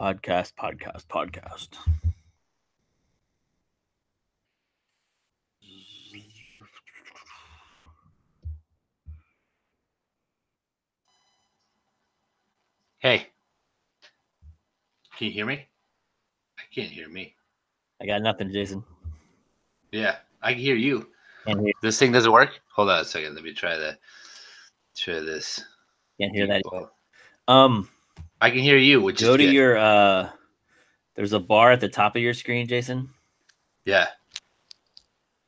Podcast. Hey, can you hear me? I can't hear me. I got nothing, Jason. Yeah, I can hear you. Can't hear. This thing doesn't work? Hold on a second. Let me try this. Can't hear that. Well, I can hear you, which is Go to good. your there's a bar at the top of your screen, Jason. Yeah.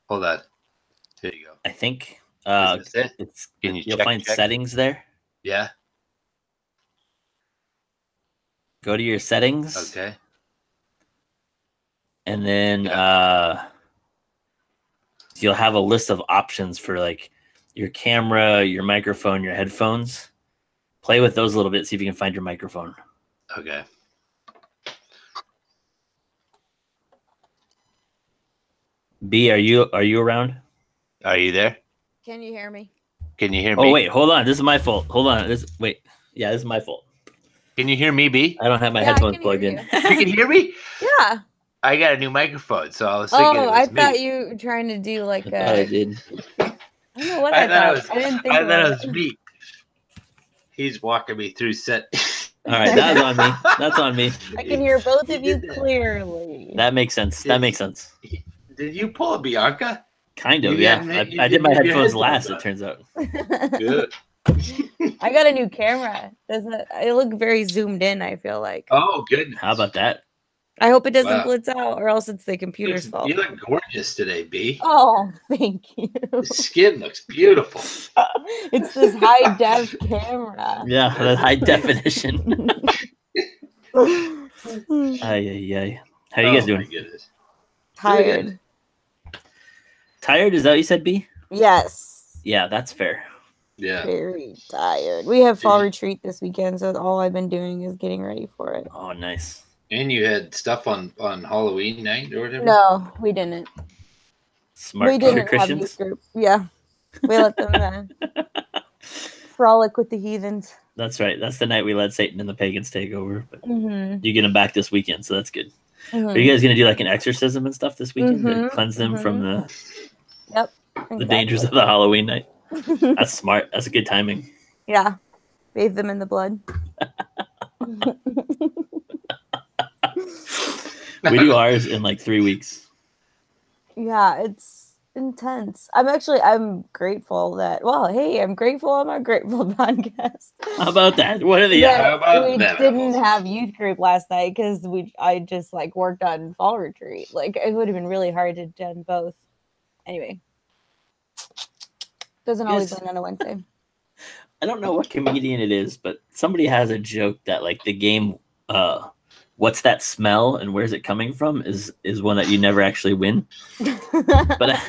Hold on. Here you go. I think Is this it? You'll find settings there. Yeah. Go to your settings. Okay. And then you'll have a list of options for like your camera, your microphone, your headphones. Play with those a little bit, see if you can find your microphone. Okay. B, are you around? Are you there? Can you hear me? Can you hear me? Oh wait, hold on. This is my fault. Hold on. Yeah, this is my fault. Can you hear me, B? I don't have my headphones plugged in. You can hear me? Yeah. I got a new microphone, so I was thinking it was I me. thought you were trying to do like a... I did. I don't know what I thought. I didn't think I thought it was me. He's walking me through set. All right, that's on me. That's on me. I can hear both of you clearly. That makes sense. That makes sense. Did you pull a Bianca? Kind of, yeah. I did my headphones last, it turns out. Good. I got a new camera. I look very zoomed in, I feel like. Oh, goodness. How about that? I hope it doesn't blitz out, or else it's the computer's fault. You look gorgeous today, B. Oh, thank you. The skin looks beautiful. It's this high def camera. Yeah, that high definition. Ay. How you guys doing? Tired. Tired? Is that what you said, B? Yes. Yeah, that's fair. Yeah. Very tired. We have fall retreat this weekend, so all I've been doing is getting ready for it. Oh, nice. And you had stuff on Halloween night or whatever? No, we didn't. Smart we didn't Christians? have youth group. Yeah. We let them frolic with the heathens. That's right. That's the night we let Satan and the pagans take over. But Mm-hmm. you get them back this weekend, so that's good. Mm-hmm. Are you guys going to do like an exorcism and stuff this weekend to cleanse them from the dangers of the Halloween night? That's smart. That's a good timing. Yeah. Bathe them in the blood. We do ours in like 3 weeks. Yeah, it's intense. I'm grateful that, I'm grateful I'm a grateful podcast. How about that? What are the we didn't have youth group last night because I just like worked on fall retreat. Like it would have been really hard to do both. Anyway. Doesn't always win on a Wednesday. I don't know what comedian it is, but somebody has a joke that like the game what's that smell and where's it coming from is one that you never actually win. But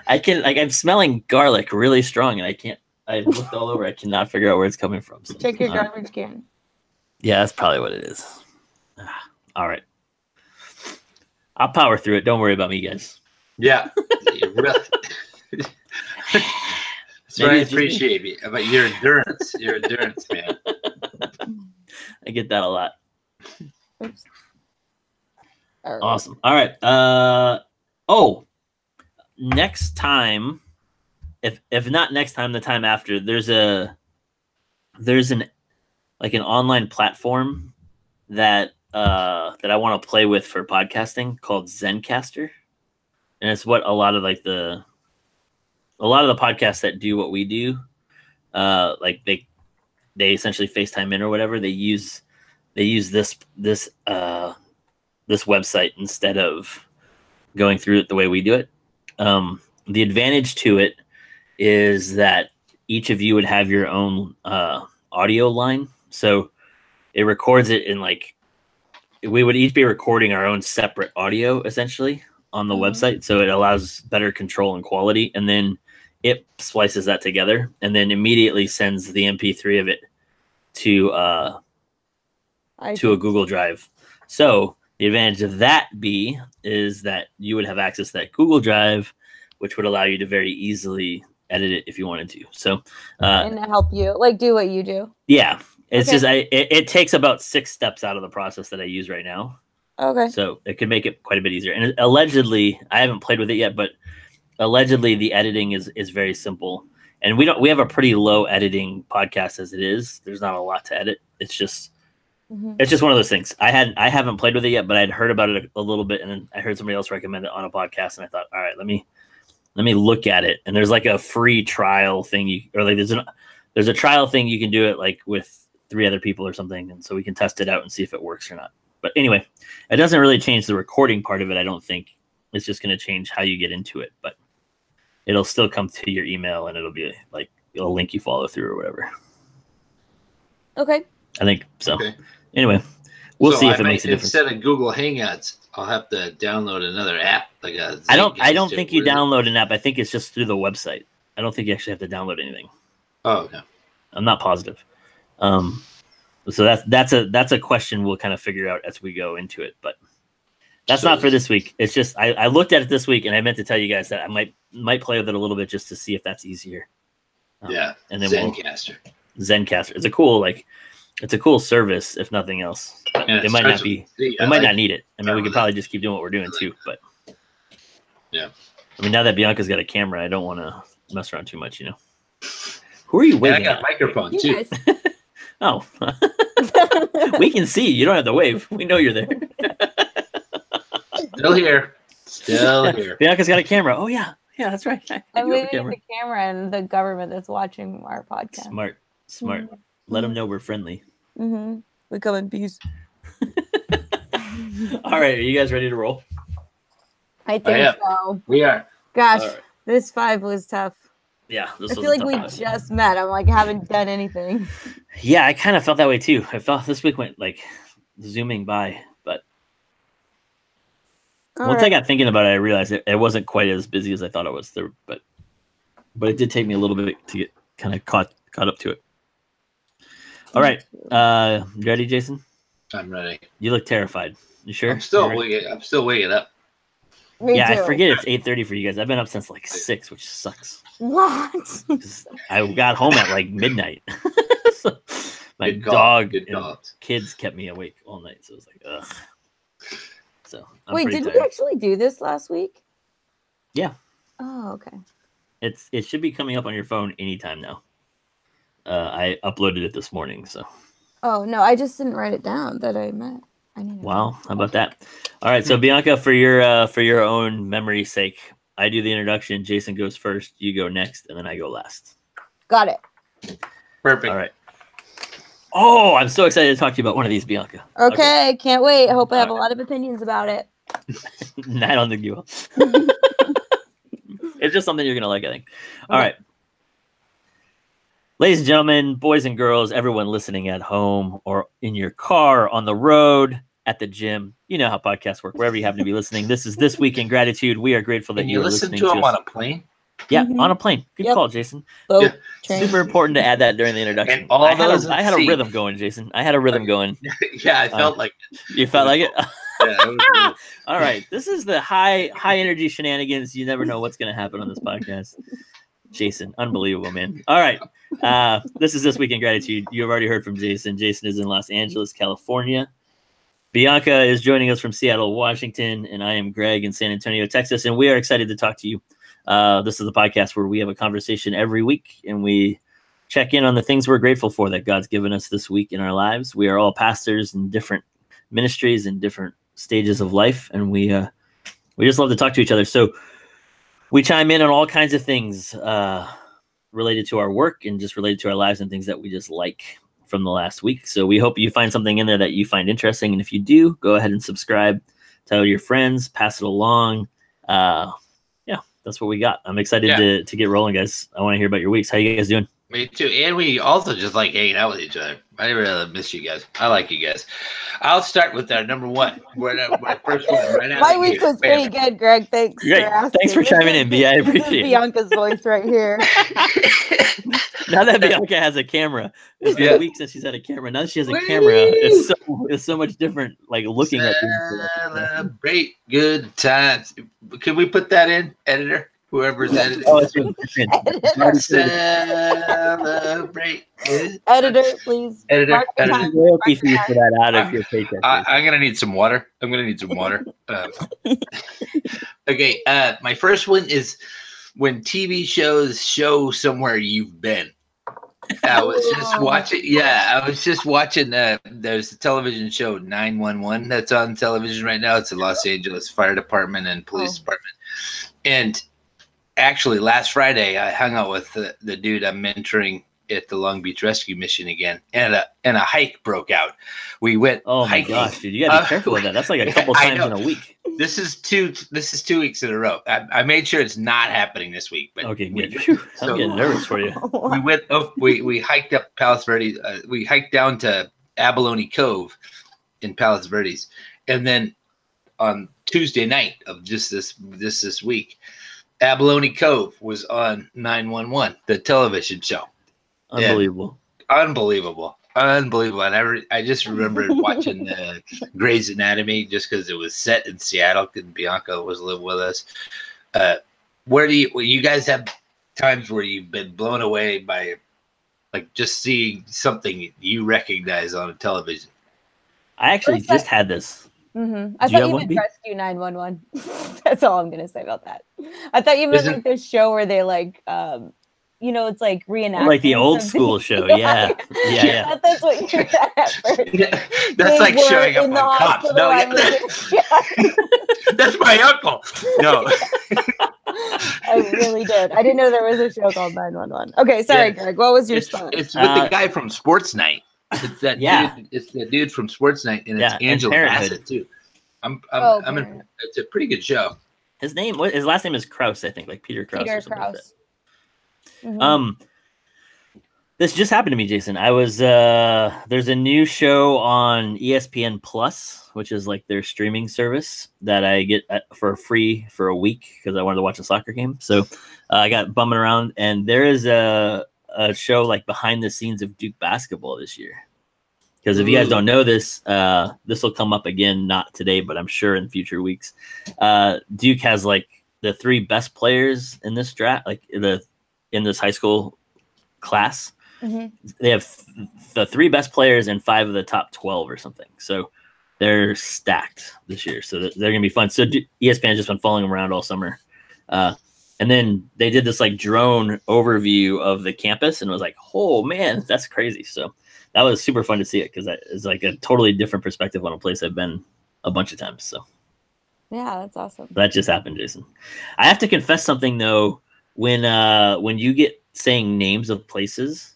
I can like I'm smelling garlic really strong and I looked all over, I cannot figure out where it's coming from. So, check your garbage can. Yeah, that's probably what it is. All right. I'll power through it. Don't worry about me, guys. Yeah. That's what I appreciate about your endurance. Your endurance, man. I get that a lot. Oops. Awesome. All right. Next time, if not next time, the time after, there's an online platform that I want to play with for podcasting called Zencastr, and it's what a lot of the podcasts that do what we do, like they essentially FaceTime in or whatever. They use this website instead of going through it the way we do it. The advantage to it is that each of you would have your own audio line. So it records it in we would each be recording our own separate audio essentially on the website. So it allows better control and quality. And then it splices that together and then immediately sends the MP3 of it to a Google Drive. So the advantage of that is that you would have access to that Google Drive, which would allow you to very easily edit it if you wanted to. So and help you do what you do. Yeah. It's Okay. just it takes about 6 steps out of the process that I use right now. Okay. So it could make it quite a bit easier. And allegedly, I haven't played with it yet, but allegedly the editing is very simple. And we have a pretty low editing podcast as it is. There's not a lot to edit. It's just one of those things. I haven't played with it yet, but I'd heard about it a little bit, and then I heard somebody else recommend it on a podcast, and I thought, all right, let me look at it. And there's like a free trial thing there's a trial thing you can do it like with 3 other people or something, and so we can test it out and see if it works or not. But anyway, it doesn't really change the recording part of it, I don't think. It's just going to change how you get into it, but it'll still come to your email, and it'll be like a link you follow through or whatever. Okay. I think so. Okay. Anyway, we'll see if it makes a difference. Instead of Google Hangouts, I'll have to download another app like a. I don't think you download an app. I think it's just through the website. I don't think you actually have to download anything. Oh, okay. I'm not positive. So that's a question we'll kind of figure out as we go into it, but that's not for this week. It's just I looked at it this week, and I meant to tell you guys that I might play with it a little bit just to see if that's easier. Yeah, and then Zencaster. Zencaster. It's a cool service, if nothing else. Yeah, it might not be. We might not need it. I mean, we could probably just keep doing what we're doing too. But yeah, I mean, now that Bianca's got a camera, I don't want to mess around too much. Who are you waving I got at? a microphone too. Oh, we can see. You don't have to wave. We know you're there. Still here. Still here. Bianca's got a camera. Oh yeah, that's right. I'm waving the camera and the government that's watching our podcast. Smart. Let them know we're friendly. We come in peace. All right, are you guys ready to roll? I think so. We are. Gosh, this 5 was tough. Yeah, I feel like we just met. I'm like, haven't done anything. Yeah, I kind of felt that way too. I felt this week went like zooming by, but once I got thinking about it, I realized it wasn't quite as busy as I thought it was there, but it did take me a little bit to get kind of caught up to it. All right, you ready, Jason? I'm ready. You look terrified. You sure? I'm still waking up. Me too. I forget it's 8:30 for you guys. I've been up since like 6, which sucks. What? I got home at like midnight. So my dog and kids kept me awake all night, so it was like, ugh. So wait, did we actually do this last week? Yeah. Oh, okay. It should be coming up on your phone anytime now. I uploaded it this morning, so. Oh no, I just didn't write it down that I meant. Wow, how about that? All right, so Bianca, for your own memory's sake, I do the introduction. Jason goes first. You go next, and then I go last. Got it. Perfect. All right. Oh, I'm so excited to talk to you about one of these, Bianca. Okay. Can't wait. I hope I have a lot of opinions about it. I don't think you will. It's just something you're gonna like, I think. All right. Ladies and gentlemen, boys and girls, everyone listening at home or in your car, on the road, at the gym, you know how podcasts work, wherever you happen to be listening. This is This Week in Gratitude. We are grateful that you are listening to them us. on a plane? Yeah, on a plane. Good call, Jason. Boat, super important to add that during the introduction. And all I had a rhythm going, Jason. I had a rhythm going. Yeah, I felt like it. You felt like it? Yeah, it was good. All right. This is the high energy shenanigans. You never know what's going to happen on this podcast. Jason, unbelievable, man. All right. This is This Week in Gratitude. You have already heard from Jason. Jason is in Los Angeles, California. Bianca is joining us from Seattle, Washington, and I am Greg in San Antonio, Texas, and we are excited to talk to you. This is the podcast where we have a conversation every week, and we check in on the things we're grateful for that God's given us this week in our lives. We are all pastors in different ministries and different stages of life, and we just love to talk to each other. So we chime in on all kinds of things related to our work and just related to our lives and things that we just like from the last week. So we hope you find something in there that you find interesting. And if you do, go ahead and subscribe, tell your friends, pass it along. That's what we got. I'm excited to get rolling, guys. I want to hear about your weeks. How you guys doing? Me too. And we also just like hanging out with each other. I really miss you guys. I like you guys. I'll start with our number one. My first one right now. My week was pretty good, Greg. Thanks. Great. Thanks for chiming in, B. I appreciate it. Bianca's voice right here. Now that Bianca has a camera, it's been a week since she's had a camera. Now that she has a camera, it's so much different. Like looking at things. Celebrate good times. Can we put that in, editor? Whoever's editing. Oh, it's Celebrate. Editor, please. Editor. Mark the Editor. time. royalty fee for that out of your paycheck. I'm gonna need some water. Okay. My first one is when TV shows show somewhere you've been. I was just watching. Yeah, I was just watching. There's a television show 911 that's on television right now. It's the Los Angeles Fire Department and Police Department. And actually, last Friday, I hung out with the dude I'm mentoring at the Long Beach Rescue Mission again, and a hike broke out. We went. Oh my hiking. gosh, dude! You gotta be careful with that. That's like a couple times in a week. This is 2 weeks in a row. I made sure it's not happening this week. But Okay, good. Phew, I'm getting nervous for you. We went. We hiked up Palos Verdes. We hiked down to Abalone Cove in Palos Verdes, and then on Tuesday night of just this week, Abalone Cove was on 911, the television show. Unbelievable. Unbelievable. And I just remembered watching Grey's Anatomy just because it was set in Seattle and Bianca was living with us. When you guys have times where you've been blown away by like just seeing something you recognize on a television? I actually just had this. Mm-hmm. I thought you meant Rescue 911. That's all I'm gonna say about that. I thought you meant like this show where they like it's like reenactment. Like the old school show, yeah. That's what you said at first. Yeah, that's like showing up on Cops. No, that's my uncle. No. I really did. I didn't know there was a show called 911. Okay, sorry, Greg. What was your spot? It's with the guy from Sports Night. It's that dude. It's the dude from Sports Night, and it's Angela Bassett too. It's a pretty good show. His last name is Krause, I think, like Peter Krause. Peter or something Krause. like that. Mm-hmm. This just happened to me, Jason. I was there's a new show on ESPN Plus, which is like their streaming service that I get for free for a week because I wanted to watch a soccer game. So I got bumming around, and there is a show like behind the scenes of Duke basketball this year. Because if you guys don't know this, this will come up again, not today, but I'm sure in future weeks. Duke has like the 3 best players in this draft, like in this high school class. Mm-hmm. They have the 3 best players and 5 of the top 12 or something. So they're stacked this year. So they're going to be fun. So ESPN has just been following them around all summer. And then they did this like drone overview of the campus and was like, oh man, that's crazy. So that was super fun to see it because it's like a totally different perspective on a place I've been a bunch of times. So yeah, that's awesome. That just happened, Jason. I have to confess something though. When you get saying names of places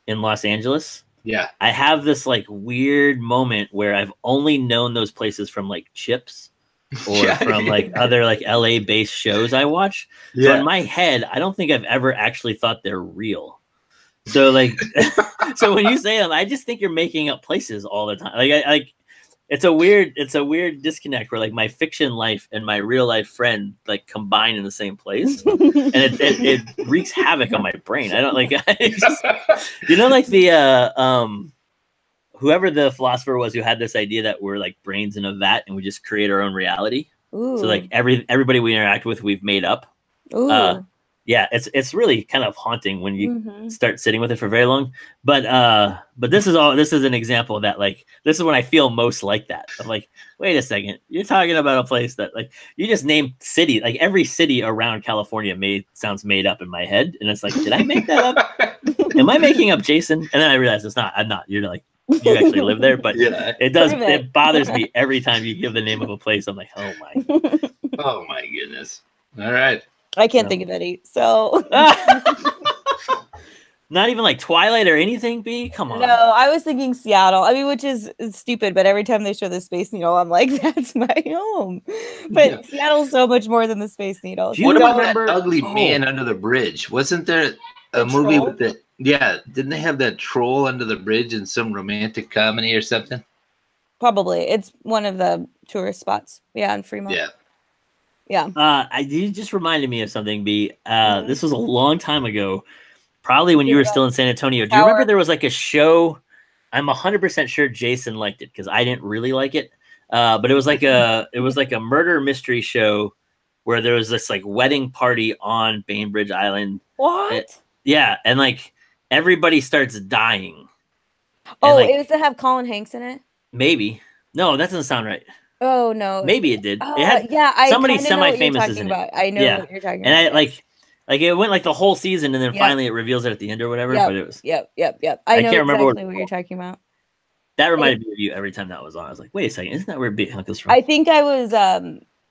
in Los Angeles, I have this like weird moment where I've only known those places from like Chips or from like other like LA based shows I watch. So in my head, I don't think I've ever actually thought they're real. So like, so when you say them, I just think you're making up places all the time. Like it's a weird disconnect where like my fiction life and my real life friend like combine in the same place, and it wreaks havoc on my brain. I don't like, like the whoever the philosopher was who had this idea that we're like brains in a vat and we just create our own reality. Ooh. So like everybody we interact with, we've made up. Ooh. Yeah, it's really kind of haunting when you start sitting with it for very long. But this is an example that like this is when I feel most like that. I'm like, wait a second, you're talking about a place that like you just named city, like every city around California sounds made up in my head, and it's like, did I make that up? Am I making up Jason? And then I realize it's not. I'm not. You're like, you actually live there, but it does. It bothers me every time you give the name of a place. I'm like, oh my goodness. All right. I can't think of any. So not even like Twilight or anything, B? Come on. No, I was thinking Seattle. I mean, which is stupid, but every time they show the Space Needle, I'm like, that's my home. But Seattle's so much more than the Space Needle. What about that ugly man under the bridge? Wasn't there a movie troll? With the didn't they have that troll under the bridge in some romantic comedy or something? Probably. It's one of the tourist spots. Yeah, in Fremont. Yeah. You just reminded me of something, B. This was a long time ago, probably when you were still in San Antonio. Do you remember there was like a show? I'm 100% sure Jason liked it because I didn't really like it. But it was like a murder mystery show where there was this like wedding party on Bainbridge Island. What? Yeah, and like everybody starts dying. Oh, like, it was to have Colin Hanks in it? Maybe. No, that doesn't sound right. Oh no. Maybe it did. It had somebody semi-famous is in it. I know what you're talking about. And like it went like the whole season, and then finally it reveals it at the end or whatever. Yep, but it was yep. I know can't remember exactly what you're talking about. That reminded me of you every time that was on. I was like, wait a second, isn't that where Big Hunk is from? I think I was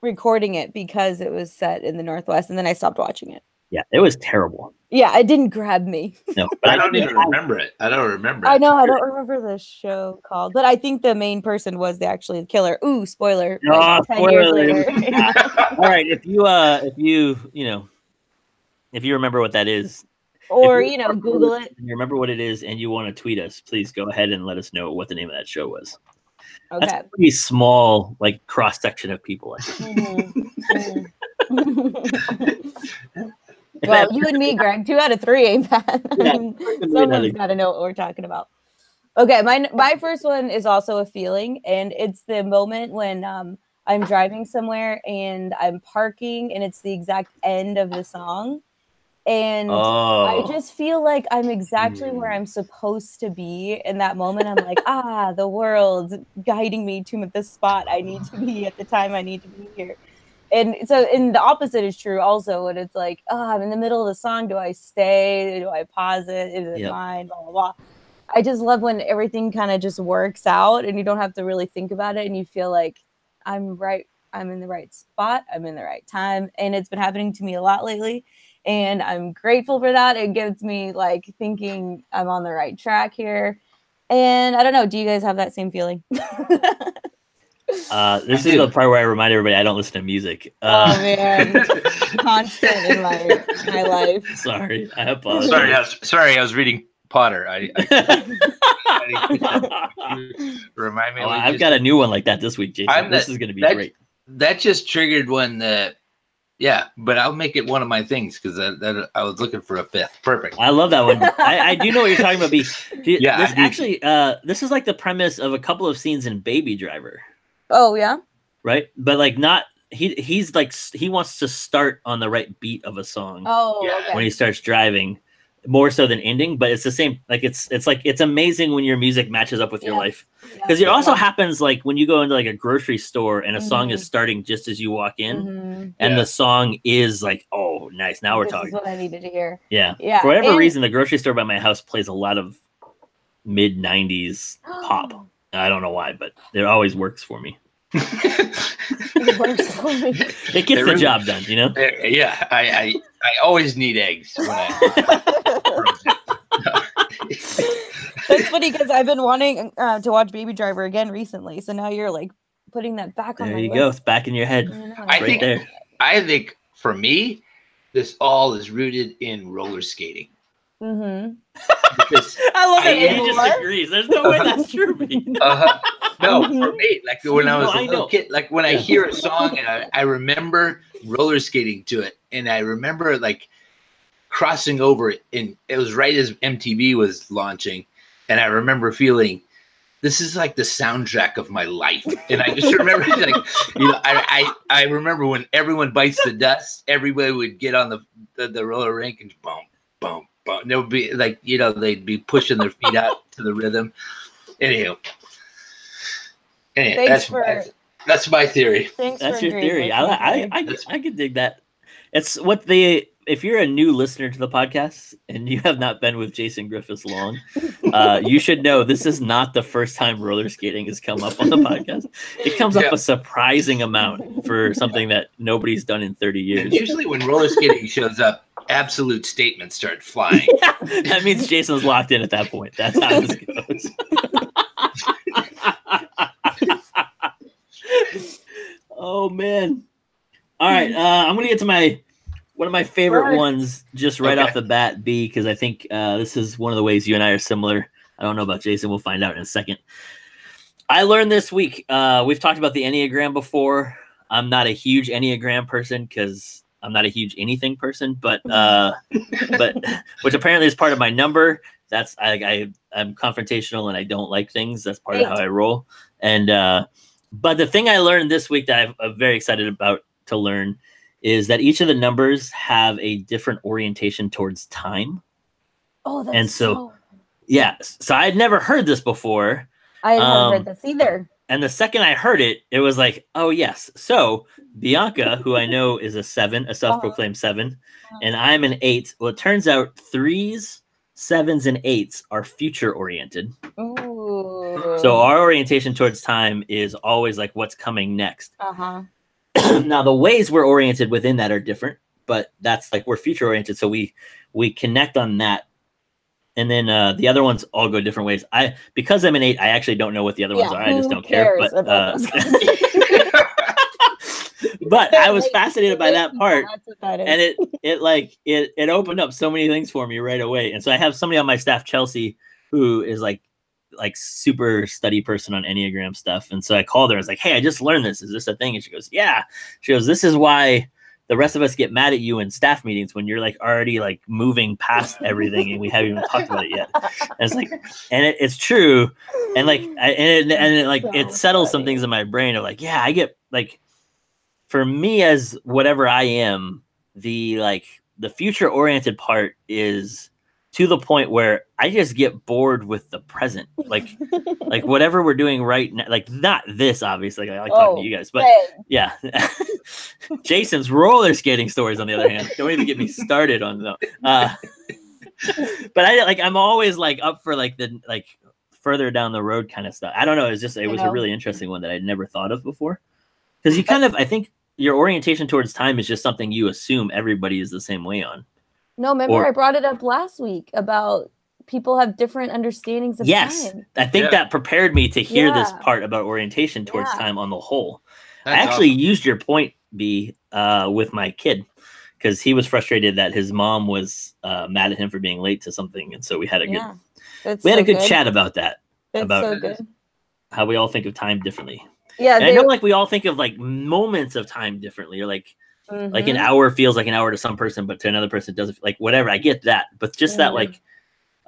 recording it because it was set in the Northwest, and then I stopped watching it. Yeah, it was terrible. Yeah, it didn't grab me. No, but I don't even remember it. I don't remember it. I know, I don't remember the show called, but I think the main person was actually the killer. Ooh, spoiler. Like 10 years later. All right, if you remember what that is, or Google it. You remember what it is, and you want to tweet us, please go ahead and let us know what the name of that show was. Okay. That's a pretty small, like, cross section of people. I think. Well, you and me, Greg, 2 out of 3 ain't bad. Yeah, someone's got to know what we're talking about. Okay, my first one is also a feeling, and it's the moment when I'm driving somewhere and I'm parking, and it's the exact end of the song. And I just feel like I'm exactly where I'm supposed to be in that moment. I'm like, the world's guiding me to the spot I need to be at the time I need to be here. And so, and the opposite is true also, when it's like, I'm in the middle of the song. Do I stay? Do I pause it? Is it mine? Blah, blah, blah. I just love when everything kind of just works out and you don't have to really think about it. And you feel like I'm right. I'm in the right spot. I'm in the right time. And it's been happening to me a lot lately. And I'm grateful for that. It gives me like thinking I'm on the right track here. And I don't know. Do you guys have that same feeling? This is the part where I remind everybody I don't listen to music. Oh man, constant in my life. Sorry, I apologize. Sorry, I was reading Potter. I remind me. I've got a new one like that this week, Jason. This is going to be great. That just triggered one that. Yeah, but I'll make it one of my things because that I was looking for a 5th. Perfect. I love that one. I do know what you're talking about, B. Yeah, this is like the premise of a couple of scenes in Baby Driver. Oh yeah. Right, but like not he's like he wants to start on the right beat of a song. Oh, okay. When he starts driving, more so than ending. But it's the same. Like it's amazing when your music matches up with your life, because it also happens like when you go into like a grocery store and a song is starting just as you walk in, and the song is like, oh, nice. Now we're talking. This is what I needed to hear. Yeah. For whatever reason, the grocery store by my house plays a lot of mid '90s pop. I don't know why, but it always works for me. It works for me. It gets the job done, you know? Yeah, I always need eggs when That's funny because I've been wanting to watch Baby Driver again recently. So now you're like putting that back on my list. There you go. It's back in your head. I think for me, this all is rooted in roller skating. Mm-hmm. I love that he just agrees. There's no way that's true. No, for me, like when I was a little kid, like when I hear a song and I remember roller skating to it, and I remember like crossing over it, and it was right as MTV was launching, and I remember feeling this is like the soundtrack of my life. And I just remember like, I remember when everyone bites the dust, everybody would get on the roller rink and boom, boom. And it would be like, they'd be pushing their feet out to the rhythm. Anyhow, that's my theory. That's your theory. I could dig that. It's what if you're a new listener to the podcast and you have not been with Jason Griffiths long, you should know this is not the first time roller skating has come up on the podcast. It comes up a surprising amount for something that nobody's done in 30 years. And usually when roller skating shows up, absolute statements start flying. That means Jason's locked in at that point. That's how this goes. Oh man. All right. I'm gonna get to one of my favorite ones just right off the bat, B, because I think this is one of the ways you and I are similar. I don't know about Jason. We'll find out in a second. I learned this week. We've talked about the Enneagram before. I'm not a huge Enneagram person because I'm not a huge anything person, but which apparently is part of my number. That's I'm confrontational and I don't like things. That's part of how I roll. And but the thing I learned this week that I'm very excited about to learn is that each of the numbers have a different orientation towards time. Oh, that's and so yeah, so I'd never heard this before. I haven't heard this either. And the second I heard it, it was like, oh yes. So Bianca, who I know is a 7, a self-proclaimed 7, and I'm an 8. Well, it turns out 3s, 7s, and 8s are future oriented. Ooh. So our orientation towards time is always like what's coming next. Uh-huh. Now the ways we're oriented within that are different, but that's like we're future oriented. So we connect on that. And then the other ones all go different ways. Because I'm an 8, I actually don't know what the other ones are. I just don't care. But but I was fascinated by that part, and it opened up so many things for me right away. And so I have somebody on my staff, Chelsea, who is like super study person on Enneagram stuff. And so I called her. I was like, hey, I just learned this. Is this a thing? And she goes, yeah. She goes, this is why the rest of us get mad at you in staff meetings when you're like already like moving past everything and we haven't even talked about it yet. And it's like, and it's true. And like, it settles some things in my brain of like, yeah, I get like, for me as whatever I am, the future oriented part is to the point where I just get bored with the present, like whatever we're doing right now, like not this, obviously, I like talking to you guys, but yeah, Jason's roller skating stories on the other hand, don't even get me started on them. But I'm always like up for like the further down the road kind of stuff. I don't know. It was a really interesting one that I'd never thought of before. Because you kind of, I think your orientation towards time is just something you assume everybody is the same way on. No, remember I brought it up last week about people have different understandings of time. I think that prepared me to hear this part about orientation towards time on the whole. That's I actually used your point, B, with my kid, because he was frustrated that his mom was mad at him for being late to something. And so we had a good chat about that. That's about so good. How we all think of time differently. Yeah, and I know like we all think of like moments of time differently, or like an hour feels like an hour to some person, but to another person it doesn't, like whatever. I get that, but just that like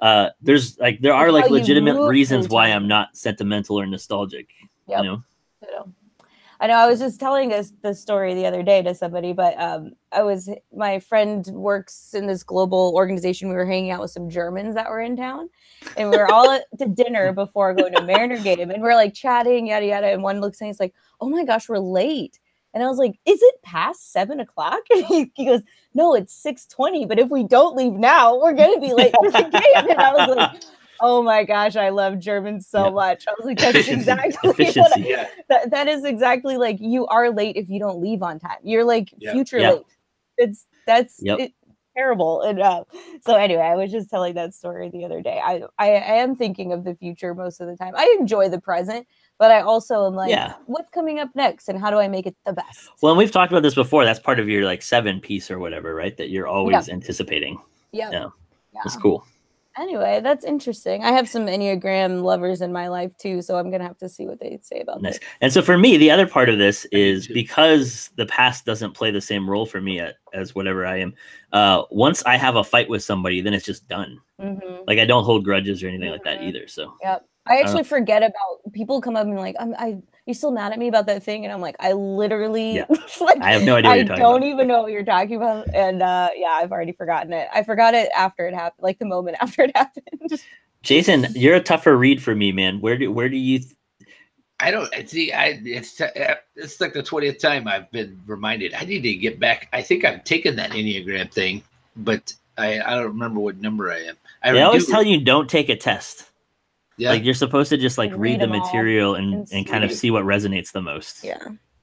there are like legitimate reasons why I'm not sentimental or nostalgic. You know? I know I was just telling this story the other day to somebody, but my friend works in this global organization. We were hanging out with some Germans that were in town, and we were all to dinner before going to a Mariner game, and we're like chatting, yada yada. And one looks at me, he's like, "Oh my gosh, we're late." And I was like, "Is it past 7 o'clock?" And he goes, "No, it's 6:20. But if we don't leave now, we're gonna be late for the game." And I was like, oh my gosh, I love Germans so much. I was like, that's exactly that is exactly like you are late if you don't leave on time. You're like future late. That's terrible. And so anyway, I was just telling that story the other day. I am thinking of the future most of the time. I enjoy the present, but I also am like, what's coming up next and how do I make it the best? Well, and we've talked about this before. That's part of your like 7 piece or whatever, right? That you're always anticipating. Yeah. That's cool. Anyway, that's interesting. I have some Enneagram lovers in my life too, so I'm gonna have to see what they say about this. And so for me, the other part of this is because the past doesn't play the same role for me as whatever I am. Once I have a fight with somebody, then it's just done. Like I don't hold grudges or anything like that either. So I actually forget about people come up and like, you still mad at me about that thing? And I'm like, I literally, like, I have no idea what you're talking about. I don't even know what you're talking about. And I've already forgotten it. I forgot it after it happened, like the moment after it happened. Jason, you're a tougher read for me, man. Where do you? I don't see. It's like the 20th time I've been reminded. I need to get back. I think I've taken that Enneagram thing, but I don't remember what number I am. They always tell you don't take a test. Yeah. Like you're supposed to just like read the material and kind of see what resonates the most. Yeah.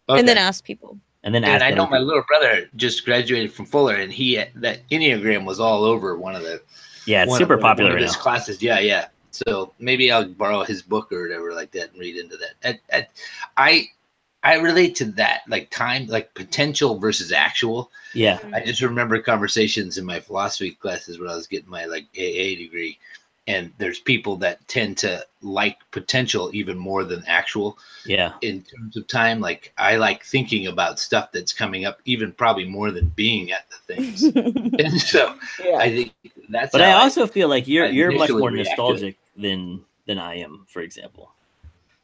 Okay. And then ask people. And then I know my little brother just graduated from Fuller, and that Enneagram was all over one of the it's super popular in his classes. Yeah. So maybe I'll borrow his book or whatever like that and read into that. I relate to that, like time, like potential versus actual. Yeah. I just remember conversations in my philosophy classes when I was getting my like AA degree. And there's people that tend to like potential even more than actual. Yeah. In terms of time, like I like thinking about stuff that's coming up, even probably more than being at the things. And so I think that's. But I also feel like you're much more nostalgic than I am, for example.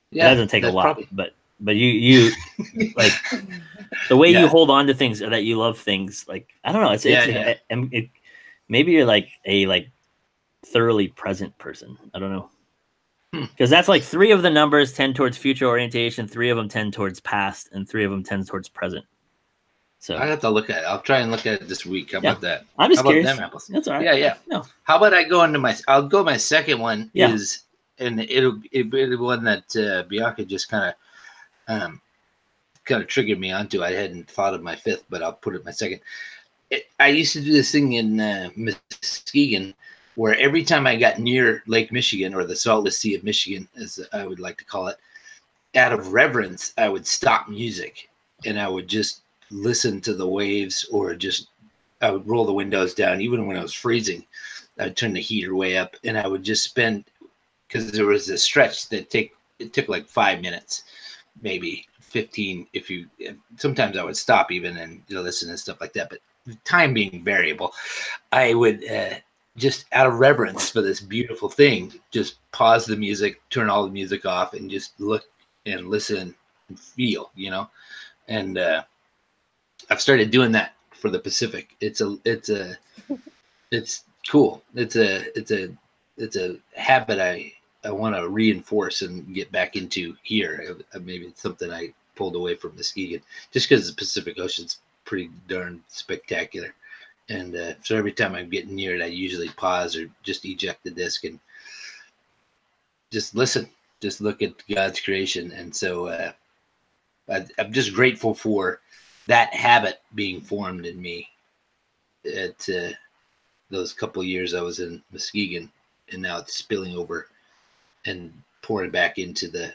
Yeah, it doesn't take a lot, but you like The way you Yeah. hold on to things, or that you love things, like I don't know. Maybe you're like a thoroughly present person. I don't know. Because that's like 3 of the numbers tend towards future orientation, 3 of them tend towards past, and 3 of them tend towards present. So I have to look at it. I'll try and look at it this week. How about that? I'm just How about curious. them apples? That's all right. Yeah. No. How about I go into I'll go my second one Yeah. is, and it'll be the one that Bianca just kind of triggered me onto. I hadn't thought of my 5th, but I'll put it my 2nd. I used to do this thing in Muskegon, where every time I got near Lake Michigan, or the Saltless Sea of Michigan, as I would like to call it, out of reverence, I would stop music and I would just listen to the waves, or I would roll the windows down. Even when it was freezing, I'd turn the heater way up, and I would just spend, because there was a stretch that it took like 5 minutes, maybe 15. Sometimes I would stop even and listen and stuff like that, but time being variable, I would just out of reverence for this beautiful thing, just pause the music, turn all the music off, and just look and listen and feel, and I've started doing that for the Pacific. It's cool. It's a habit I want to reinforce and get back into here. Maybe it's something I pulled away from Muskegon, just because the Pacific Ocean's pretty darn spectacular. And so every time I'm getting near it, I usually pause or just eject the disc and just listen, just look at God's creation. And so I'm just grateful for that habit being formed in me at those couple of years I was in Muskegon, and now it's spilling over and pouring back into the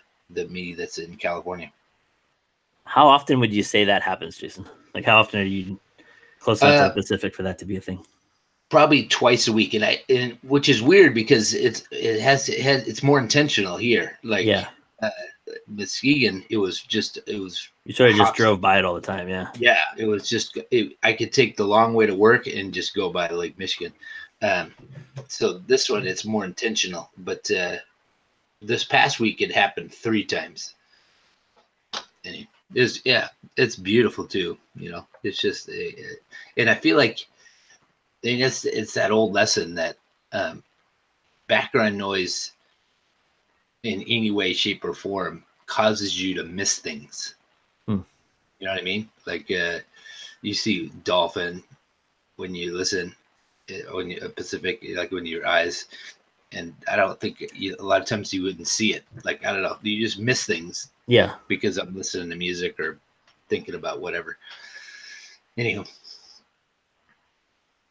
me that's in California. How often would you say that happens, Jason? Like, how often are you close enough to the Pacific for that to be a thing? Probably twice a week, and which is weird because it's more intentional here. Like, Muskegon, it was you sort of just drove by it all the time. Yeah, it was just I could take the long way to work and just go by Lake Michigan. So this one, it's more intentional, but this past week it happened 3 times, and it's beautiful too. It's just and I feel like it's that old lesson that background noise in any way, shape, or form causes you to miss things. You know what I mean? Like you see dolphin when you listen, when you Pacific, like when your eyes, and I don't think a lot of times you wouldn't see it. Like, I don't know, you just miss things. Yeah, because I'm listening to music or thinking about whatever. Anywho,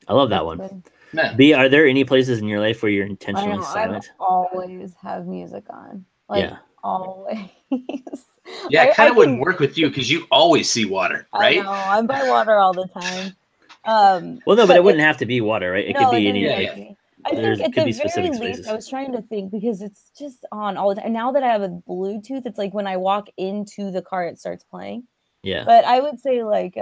I love that one. B, are there any places in your life where you're intentionally silent? I always have music on. Like, always. Yeah, it kind of wouldn't work with you because you always see water, right? I know, I'm by water all the time. Well, no, but it wouldn't have to be water, right? It could be any. I think at the very least, I was trying to think, because it's just on all the time. Now that I have a Bluetooth, it's like when I walk into the car, it starts playing. Yeah. But I would say, like,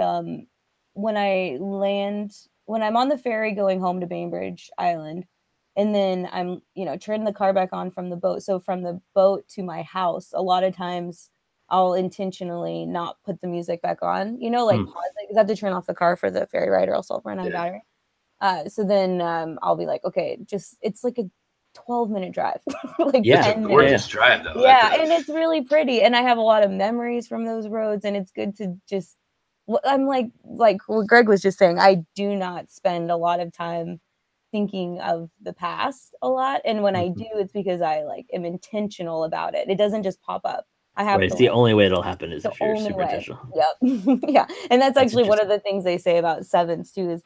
when I'm on the ferry going home to Bainbridge Island, and then I'm, turning the car back on from the boat. So from the boat to my house, a lot of times I'll intentionally not put the music back on, pause it, because I have to turn off the car for the ferry ride, or else I'll run out of battery. So then I'll be like, okay, it's like a 12-minute drive. Like, it's a gorgeous drive, though. Yeah, and it's really pretty, and I have a lot of memories from those roads, and it's good to just. I'm like what Greg was just saying. I do not spend a lot of time thinking of the past a lot, and when I do, it's because I am intentional about it. It doesn't just pop up. I have. Right, it's the only way it'll happen is if you're super intentional. Yep. Yeah, and that's actually one of the things they say about sevens too. Is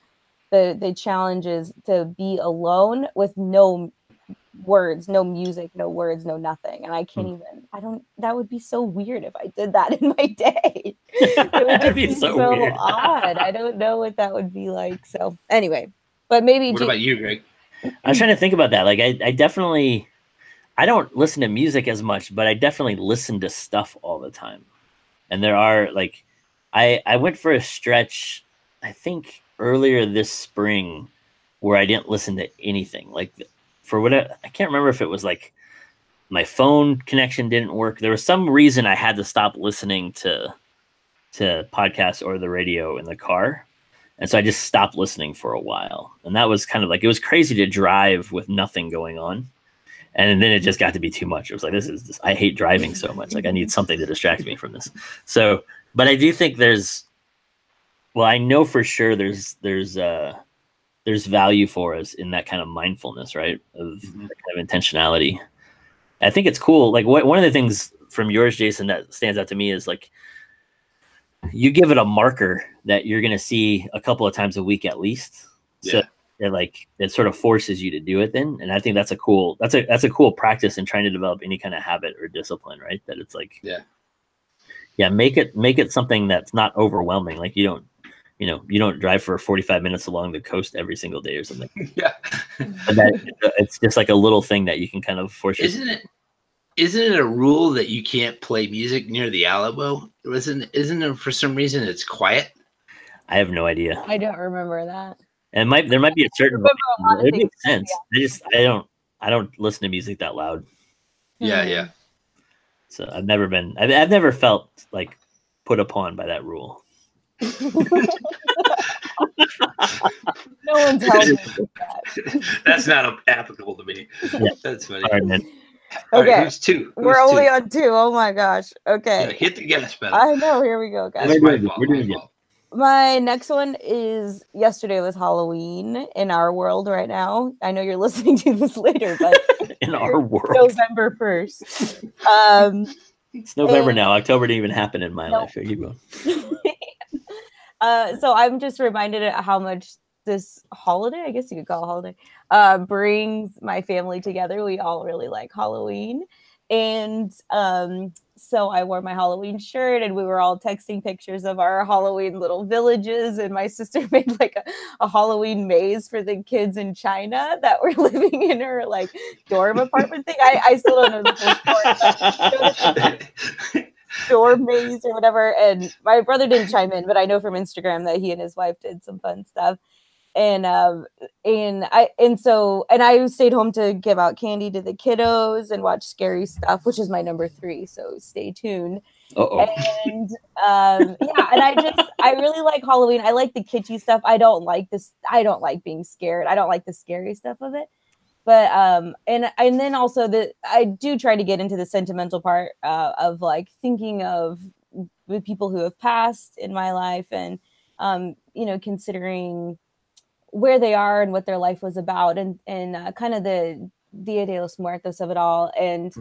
the challenge is to be alone with no words, no music, no words, no nothing. And I can't even, that would be so weird if I did that in my day. It would just be so weird. Odd. I don't know what that would be like. So anyway, but maybe. What about you, Greg? I was trying to think about that. Like, I definitely, I don't listen to music as much, but I definitely listen to stuff all the time. And there are I went for a stretch, I think earlier this spring, where I didn't listen to anything. Like, for whatever, I can't remember if it was like my phone connection didn't work. There was some reason I had to stop listening to to podcasts or the radio in the car. And so I just stopped listening for a while. And that was kind of like, it was crazy to drive with nothing going on. And then it just got to be too much. It was like, I hate driving so much. Like I need something to distract me from this. So, but I do think I know for sure there's value for us in that kind of mindfulness, right? Of kind of intentionality. I think it's cool. Like one of the things from yours, Jason, that stands out to me is like, you give it a marker that you're going to see a couple of times a week at least. So it sort of forces you to do it then. And I think that's a cool practice in trying to develop any kind of habit or discipline, right? That it's like, make it something that's not overwhelming. Like you don't drive for 45 minutes along the coast every single day or something. But it's just like a little thing that you can kind of force. Isn't it a rule that you can't play music near the Alamo? Isn't it for some reason it's quiet? I have no idea. I don't remember that. And there might be a certain. It makes sense. Yeah. I don't listen to music that loud. Yeah. So I've never felt like put upon by that rule. No one tells me that. That's not applicable to me. Yeah. That's funny. All right, man. Okay, who's two? We're only on two. Oh my gosh. Okay. Yeah, hit the gas pedal. I know. Here we go, guys. That's my fault. My next one is yesterday was Halloween in our world right now. I know you're listening to this later, but in our world, November 1st. It's November now. October didn't even happen in my life. Here you go. So I'm just reminded of how much this holiday, I guess you could call it a holiday, brings my family together. We all really like Halloween. And so I wore my Halloween shirt and we were all texting pictures of our Halloween little villages. And my sister made like a Halloween maze for the kids in China that were living in her like dorm apartment thing. I still don't know the full story. Dorm maze or whatever. And my brother didn't chime in, but I know from Instagram that he and his wife did some fun stuff. And I stayed home to give out candy to the kiddos and watch scary stuff, which is my number 3. So stay tuned. And and I really like Halloween. I like the kitschy stuff. I don't like being scared. I don't like the scary stuff of it. But and then also I do try to get into the sentimental part of like thinking of the people who have passed in my life and considering where they are and what their life was about and kind of the Dia de los Muertos of it all. And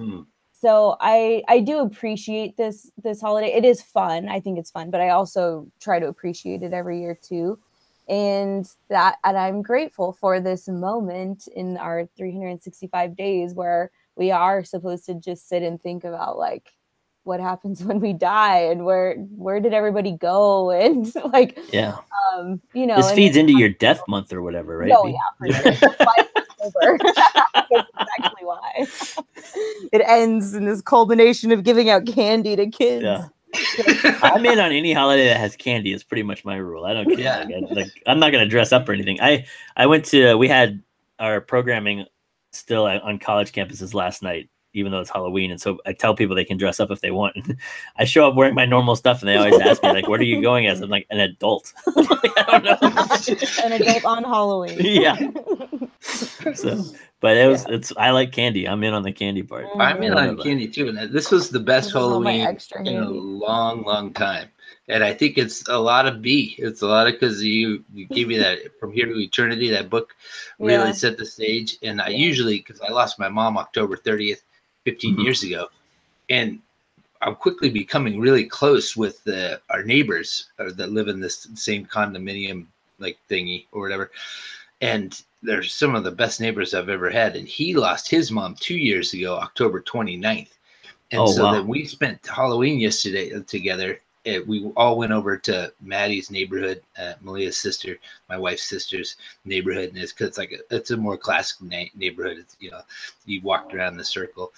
so I do appreciate this holiday. It is fun. I think it's fun, but I also try to appreciate it every year too. And I'm grateful for this moment in our 365 days where we are supposed to just sit and think about like what happens when we die and where did everybody go and like this feeds into your death month or whatever, right? Oh yeah, for sure. That's exactly why it ends in this culmination of giving out candy to kids. Yeah. I'm in on any holiday that has candy is pretty much my rule. I don't care. Yeah. I'm not gonna dress up or anything. We had our programming still on college campuses last night, even though it's Halloween. And so I tell people they can dress up if they want. I show up wearing my normal stuff and they always ask me like, what are you going as? I'm like, an adult. I don't know. An adult on Halloween. Yeah. So, but I like candy. I'm in on the candy part. I'm in on candy too. And this was the best Halloween in a long, long time. And I think it's a lot of It's a lot of, because you gave me that From Here to Eternity, that book really set the stage. And I usually, because I lost my mom October 30th, 15 years ago, and I'm quickly becoming really close with our neighbors that live in this same condominium like thingy or whatever. And they're some of the best neighbors I've ever had. And he lost his mom 2 years ago, October 29th. And then we spent Halloween yesterday together. We all went over to Maddie's neighborhood, Malia's sister, my wife's sister's neighborhood, and it's a more classic neighborhood. It's, you walked around the circle,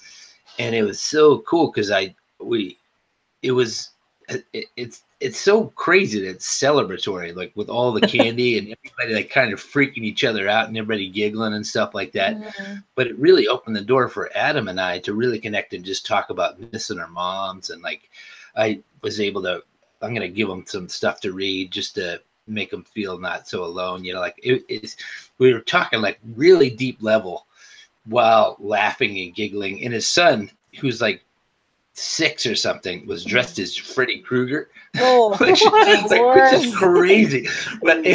and it was so cool because it's so crazy that it's celebratory, like with all the candy and everybody like kind of freaking each other out and everybody giggling and stuff like that. Mm-hmm. But it really opened the door for Adam and I to really connect and just talk about missing our moms, and like I was able to I'm gonna give them some stuff to read just to make them feel not so alone. You know, like we were talking like really deep level while laughing and giggling. And his son, who's like 6 or something, was dressed as Freddy Krueger. Oh, Which is crazy. But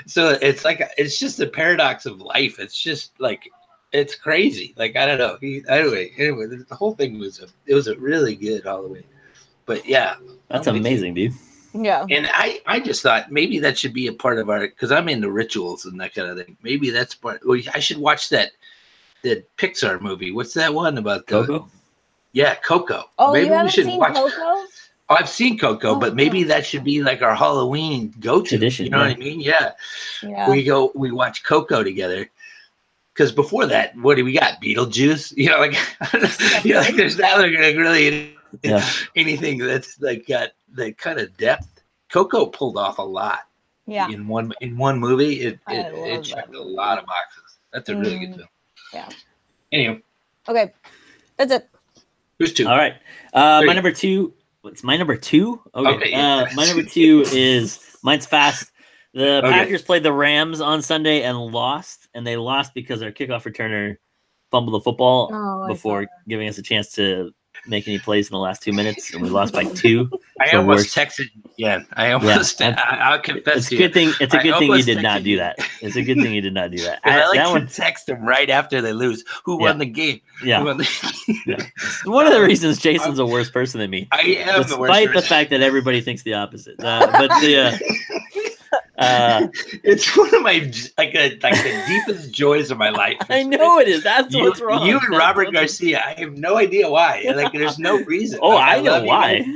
so it's like it's just the paradox of life. It's just like it's crazy. Like I don't know. Anyway, the whole thing was a really good Halloween. But yeah, That's amazing, dude. yeah. And I just thought maybe that should be a part of our, because I'm into rituals and that kind of thing. Maybe that's part. Well, I should watch that Pixar movie. What's that one about? Coco? Yeah, Coco. Oh, maybe you haven't seen Coco? Oh, I've seen Coco, but maybe that should be like our Halloween go-to. Tradition, You know what I mean? Yeah. We watch Coco together. Because before that, what do we got? Beetlejuice? You know, like like there's not like really anything that's like got that kind of depth. Coco pulled off a lot. Yeah. In one movie, it checked a lot of boxes. That's a really good film. Yeah. Anyway. Okay. That's it. Who's 2? All right. My number 2. What's my number 2? Okay. My number 2 is mine's fast. The Packers played the Rams on Sunday and lost, and they lost because their kickoff returner fumbled the football before giving us a chance to make any plays in the last 2 minutes, and we lost by 2. I almost texted again. I'll confess. It's a good thing. It's a good thing you did not do that. It's a good thing you did not do that. I like to text them right after they lose. Who won the game? Yeah. One of the reasons Jason's the worst person than me. I am despite the worst person. The fact that everybody thinks the opposite. But it's one of my like the deepest joys of my life. I know it is. That's what's wrong. You and Robert Garcia. I have no idea why. Like, there's no reason. Oh, I know why.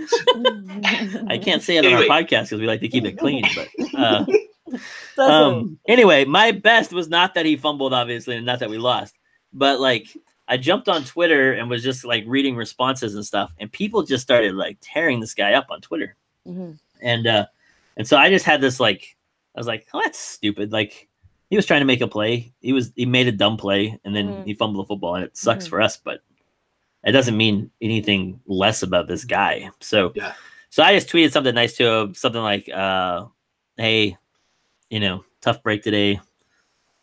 I can't say it on our podcast because we like to keep it clean. But anyway, my best was not that he fumbled, obviously, and not that we lost, but like I jumped on Twitter and was just like reading responses and stuff, and people just started like tearing this guy up on Twitter, and so I just had this like. I was like, oh, that's stupid. Like, he was trying to make a play. He made a dumb play, and then he fumbled the football, and it sucks for us, but it doesn't mean anything less about this guy. So I just tweeted something nice to him, something like, hey, tough break today.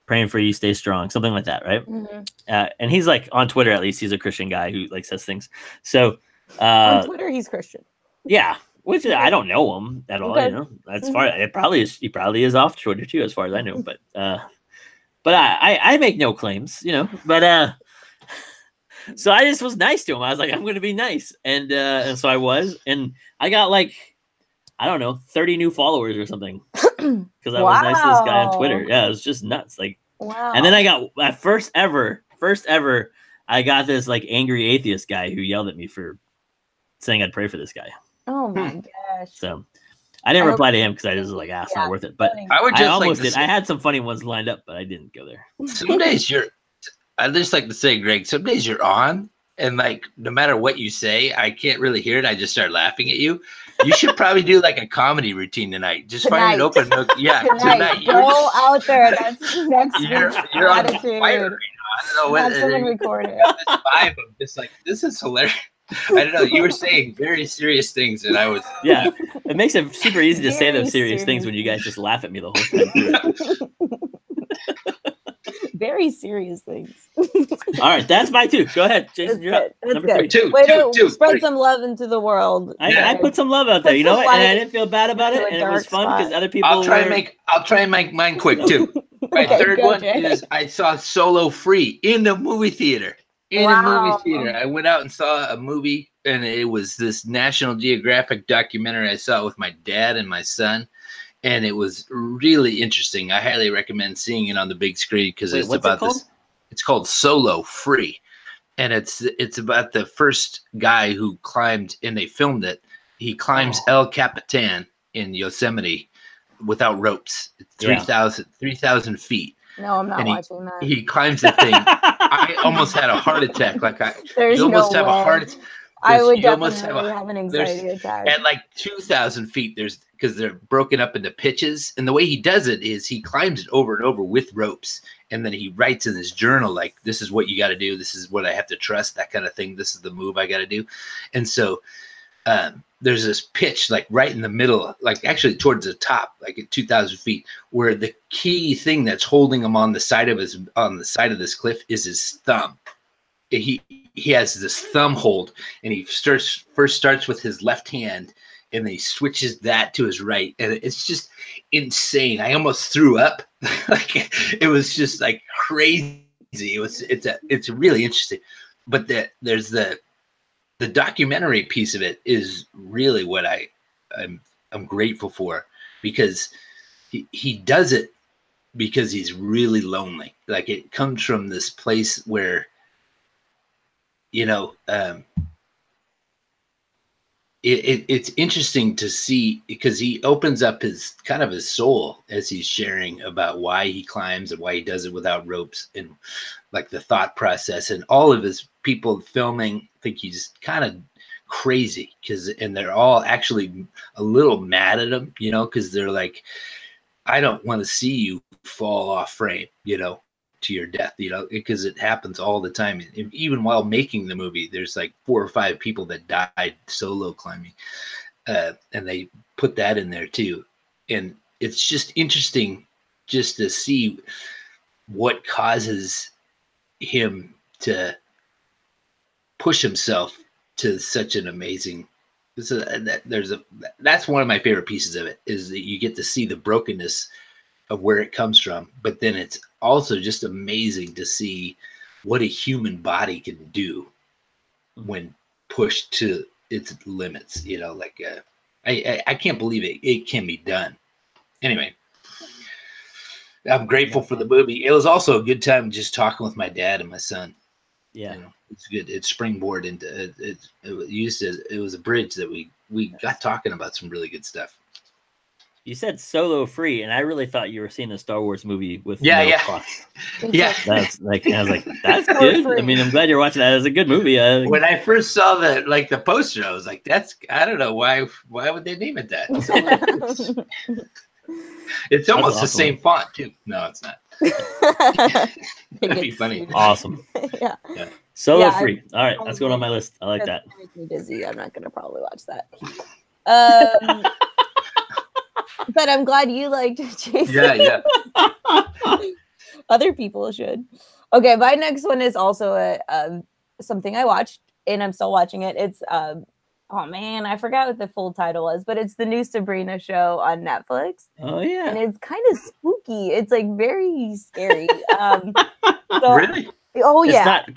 Praying for you, stay strong. Something like that, right? And he's like, on Twitter at least, he's a Christian guy who like says things. So on Twitter, he's Christian. Yeah. Which I don't know him at all, As far it probably is, he probably is off Twitter too, as far as I know. But I make no claims, But so I just was nice to him. I was like, I'm going to be nice, and so I was, and I got like, I don't know, 30 new followers or something because I was nice to this guy on Twitter. Yeah, it was just nuts. Like, wow. And then I got my first ever, I got this like angry atheist guy who yelled at me for saying I'd pray for this guy. Oh my gosh! So I didn't reply to him because I just was like, it's not worth it. But I almost did. I had some funny ones lined up, but I didn't go there. Some days I just like to say, Greg, some days you're on, and like no matter what you say, I can't really hear it. I just start laughing at you. You should probably do like a comedy routine tonight. Just find an open nook. Yeah, tonight. Go out there. That's next you're on fire right now. I don't know what. Have someone record it. This vibe of just like, this is hilarious. I don't know. You were saying very serious things, and I was. Yeah, it makes it super easy to say those serious things when you guys just laugh at me the whole time. Very serious things. All right, that's my 2. Go ahead, Jason. You're up. Number 3. Two. Spread some love into the world. I put some love out there, and I didn't feel bad about it, and it was fun because other people. I'll try and make mine quick too. My third one is I saw Solo free in the movie theater. A movie theater. I went out and saw a movie, and it was this National Geographic documentary I saw with my dad and my son, and it was really interesting. I highly recommend seeing it on the big screen because it's about this. It's called Solo Free, and it's about the first guy who climbed, and they filmed it. He climbs El Capitan in Yosemite without ropes. 3,000 feet. No, I'm not watching that. He climbs the thing. I almost had a heart attack. Like There's you almost no have way. a heart attack. I would definitely have an anxiety attack. At like 2,000 feet, because they're broken up into pitches. And the way he does it is he climbs it over and over with ropes. And then he writes in his journal, like, this is what you got to do. This is what I have to trust, that kind of thing. This is the move I got to do. And so there's this pitch like right in the middle, like actually towards the top, like at 2,000 feet, where the key thing that's holding him on the side of this cliff is his thumb. He has this thumb hold, and he first starts with his left hand, and then he switches that to his right, and it's just insane. I almost threw up. Like it was just like crazy. It's really interesting, but there's the documentary piece of it is really what I'm grateful for, because he does it because he's really lonely. Like it comes from this place where, you know, it's interesting to see, because he opens up his soul as he's sharing about why he climbs and why he does it without ropes, and like the thought process. And all of his people filming think he's kind of crazy, and they're all actually a little mad at him, you know, because they're like, I don't want to see you fall off frame, you know, to your death, you know, because it happens all the time. And even while making the movie, there's like 4 or 5 people that died solo climbing, and they put that in there too. And it's just interesting just to see what causes him to push himself to such an amazing. That's one of my favorite pieces of it, is that you get to see the brokenness of where it comes from, but then it's also just amazing to see what a human body can do when pushed to its limits. You know, like I can't believe it can be done. Anyway, I'm grateful for the movie. It was also a good time just talking with my dad and my son. Yeah, you know, it's good. It springboard into it was a bridge that we got talking about some really good stuff. You said Solo free, and I really thought you were seeing a Star Wars movie with yeah. Yeah, that's like, I was like, that's good. I mean, I'm glad you're watching that. It's a good movie. When I first saw the poster, I was like, I don't know why would they name it that? It's almost awesome. The same font too. No, it's not. That'd be funny. Awesome. Yeah. Solo free. All right, that's going on my list. I like that. Make me dizzy. I'm not gonna probably watch that. But I'm glad you liked it, Jason. Yeah. Other people should. Okay, my next one is also something I watched, and I'm still watching it. It's oh man, I forgot what the full title was, but it's the new Sabrina show on Netflix. Oh yeah, and it's kind of spooky. It's like very scary. Really? Oh yeah, it's not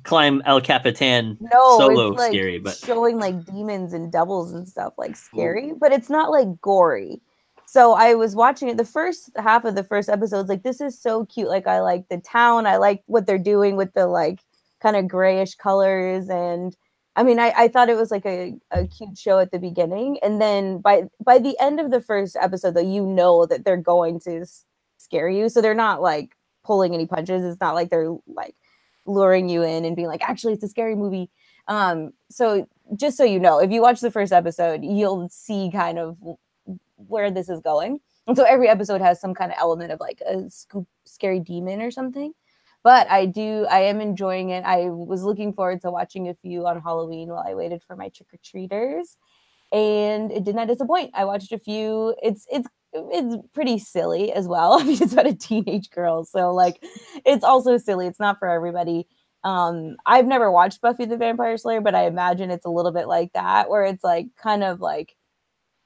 climb El Capitan solo it's like scary, but showing like demons and devils and stuff, like scary. Ooh. But it's not like gory. So I was watching it. The first half of the first episode, like, this is so cute. Like, I like the town. I like what they're doing with the like kind of grayish colors. And I mean, I thought it was like a cute show at the beginning. And then by the end of the first episode, though, you know that they're going to scare you. So they're not like pulling any punches. It's not like they're like luring you in and being like, actually, it's a scary movie. So just so you know, if you watch the first episode, you'll see kind of where this is going. And so every episode has some kind of element of like a scary demon or something. But I am enjoying it. I was looking forward to watching a few on Halloween while I waited for my trick-or-treaters, and it did not disappoint. I watched a few. It's pretty silly as well. I mean, it's about a teenage girl, so like it's also silly. It's not for everybody. I've never watched Buffy the Vampire Slayer, but I imagine it's a little bit like that, where it's like kind of like,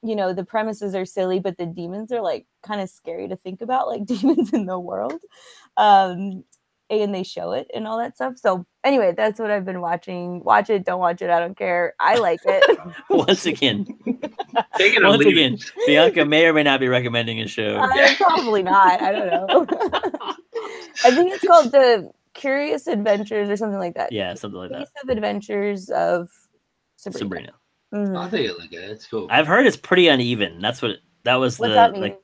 you know, the premises are silly, but the demons are like kind of scary to think about, like demons in the world. And they show it and all that stuff. So anyway, that's what I've been watching. Watch it, don't watch it, I don't care. I like it. Once again, Bianca may or may not be recommending a show. Probably not. I don't know. I think it's called The Curious Adventures or something like that. Yeah, something like that. Case of Adventures of Sabrina. Mm-hmm. I think it like it. It's cool. I've heard it's pretty uneven. That was What's that mean?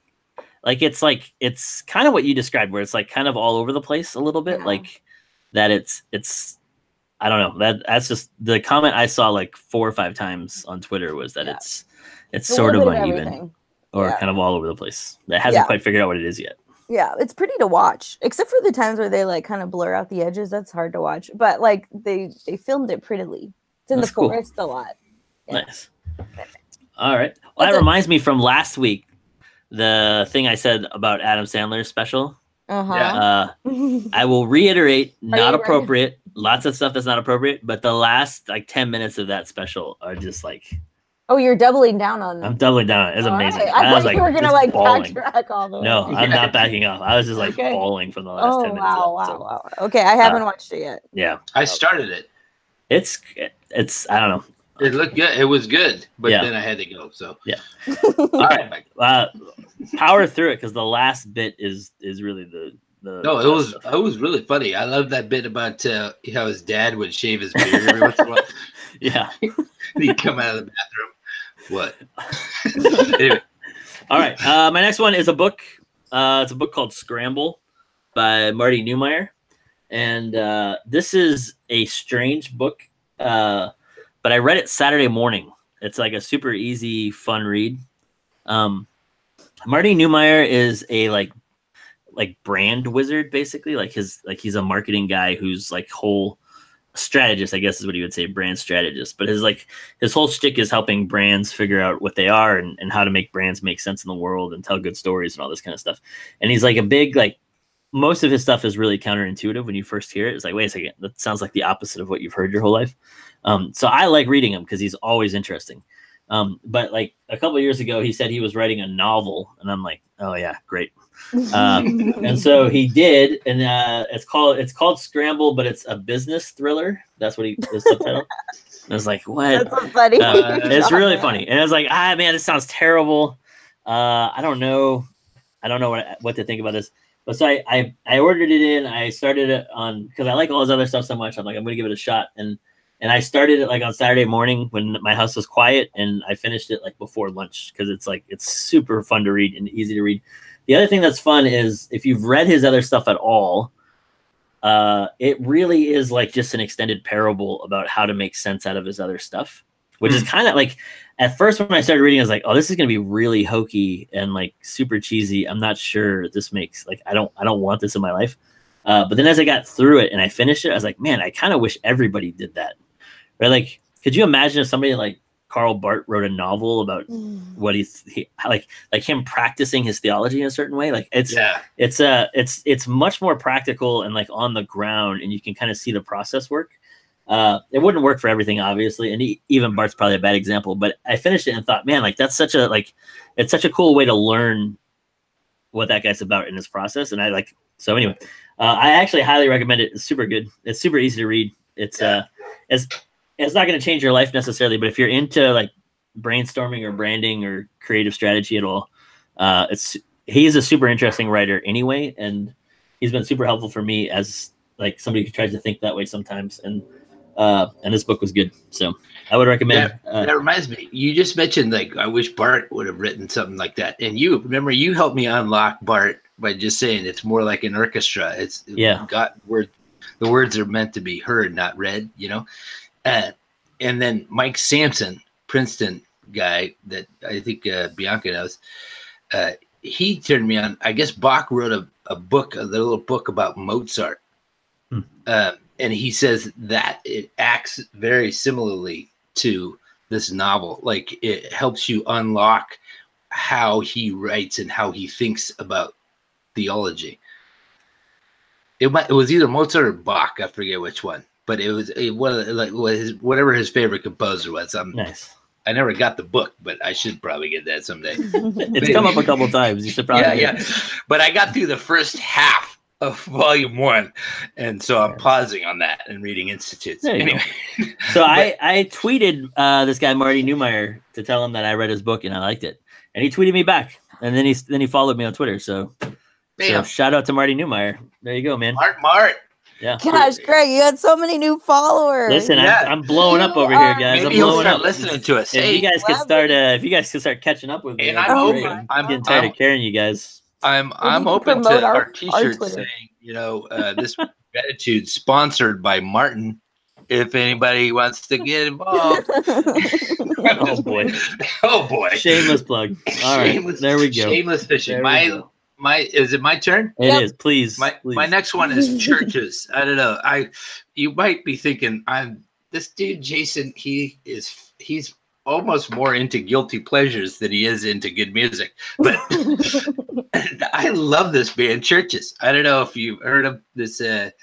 It's kind of what you described, where it's like kind of all over the place a little bit. Yeah. Like that it's I don't know. That's just the comment I saw like 4 or 5 times on Twitter was that it's sort of uneven or kind of all over the place. That hasn't quite figured out what it is yet. Yeah, it's pretty to watch, except for the times where they like kind of blur out the edges. That's hard to watch. But like they filmed it prettily. It's in the forest a lot. Yeah. Nice. All right. Well, that reminds me from last week, the thing I said about Adam Sandler's special. I will reiterate, not appropriate. Lots of stuff that's not appropriate, but the last like 10 minutes of that special are just like. Oh, you're doubling down on them. I'm doubling down. It's amazing. Right. I thought was you were gonna like backtrack all the way. No, I'm not backing off. I was just like bawling from the last 10 minutes. Wow. Okay, I haven't watched it yet. Yeah, I started it. It's I don't know. It looked good. It was good, but then I had to go. So yeah. All right, power through it because the last bit is really the. No, it was really funny. I love that bit about how his dad would shave his beard every once in a while. Yeah, he'd come out of the bathroom. What? Anyway. All right, my next one is a book. It's a book called Scramble by Marty Neumeier, and this is a strange book. But I read it Saturday morning. It's like a super easy, fun read. Marty Neumeier is a like brand wizard, basically. He's a marketing guy who's like whole strategist, I guess is what he would say, brand strategist. But his whole shtick is helping brands figure out what they are and how to make brands make sense in the world and tell good stories and all this kind of stuff. And he's like a big most of his stuff is really counterintuitive when you first hear it. It's like, wait a second, that sounds like the opposite of what you've heard your whole life. So I like reading him because he's always interesting. But like a couple of years ago, he said he was writing a novel, and I'm like, oh yeah, great. And so he did, and it's called Scramble, but it's a business thriller. That's what the subtitle. And I was like, what? That's so funny. It's really funny, and I was like, man, this sounds terrible. I don't know what to think about this. But so I ordered it in. I started it on because I like all his other stuff so much. I'm like, I'm gonna give it a shot, and I started it like on Saturday morning when my house was quiet, and I finished it like before lunch because it's super fun to read and easy to read. The other thing that's fun is if you've read his other stuff at all, it really is like just an extended parable about how to make sense out of his other stuff, which is kind of like at first when I started reading, I was like, oh, this is going to be really hokey and like super cheesy. I'm not sure this makes I don't want this in my life. But then as I got through it and I finished it, I was like, man, I kind of wish everybody did that. Right? Like, could you imagine if somebody like Karl Barth wrote a novel about what he like him practicing his theology in a certain way? Like it's much more practical and like on the ground, and you can kind of see the process work. It wouldn't work for everything, obviously, and even Barth's probably a bad example. But I finished it and thought, man, like that's it's such a cool way to learn what that guy's about in his process. And so anyway, I actually highly recommend it. It's super good. It's super easy to read. It's not going to change your life necessarily, but if you're into like brainstorming or branding or creative strategy at all, he's a super interesting writer anyway, and he's been super helpful for me as like somebody who tries to think that way sometimes. And this book was good, so I would recommend. That reminds me, you just mentioned like I wish Barth would have written something like that, and you remember you helped me unlock Barth by just saying it's more like an orchestra. It's got word. The words are meant to be heard, not read. You know. And then Mike Sampson, Princeton guy that I think Bianca knows, he turned me on. I guess Bach wrote a little book about Mozart. And he says that it acts very similarly to this novel. Like it helps you unlock how he writes and how he thinks about theology. It was either Mozart or Bach. I forget which one. But it was whatever his favorite composer was. Nice. I never got the book, but I should probably get that someday. It's come up a couple times. You should probably get it. But I got through the first half of volume 1, and so I'm pausing on that and reading Institutes. Anyway, so I tweeted this guy Marty Neumeier to tell him that I read his book and I liked it, and he tweeted me back, and then he followed me on Twitter. So shout out to Marty Neumeier. There you go, man. Mart. Yeah. Gosh, Greg, you had so many new followers. Listen, I'm blowing up over here, guys. Maybe I'm blowing up. Listening to us. If you guys could start catching up with me, and I'm open. I'm getting tired of carrying you guys. I'm open to our T-shirts saying, this gratitude sponsored by Martin. If anybody wants to get involved. Oh boy. Shameless plug. All right, there we go. Shameless fishing. Is it my turn? It is. Please. My next one is churches. I don't know. You might be thinking this dude Jason. He's almost more into guilty pleasures than he is into good music. But I love this band, Churches. I don't know if you've heard of this. It's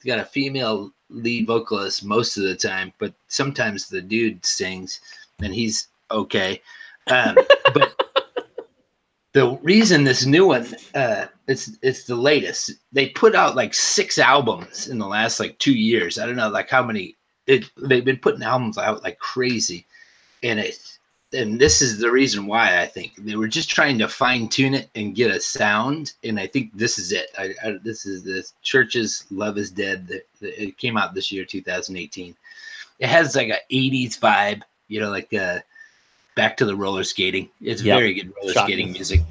got a female lead vocalist most of the time, but sometimes the dude sings, and he's okay. But the reason this new one, it's the latest. They put out like 6 albums in the last like 2 years. I don't know like how many. They've been putting albums out like crazy, and this is the reason why I think they were just trying to fine tune it and get a sound, and I think this is it. This is the Churches Love Is Dead. It came out this year, 2018. It has like a 80s vibe, you know, like back to the roller skating. It's very good roller skating music,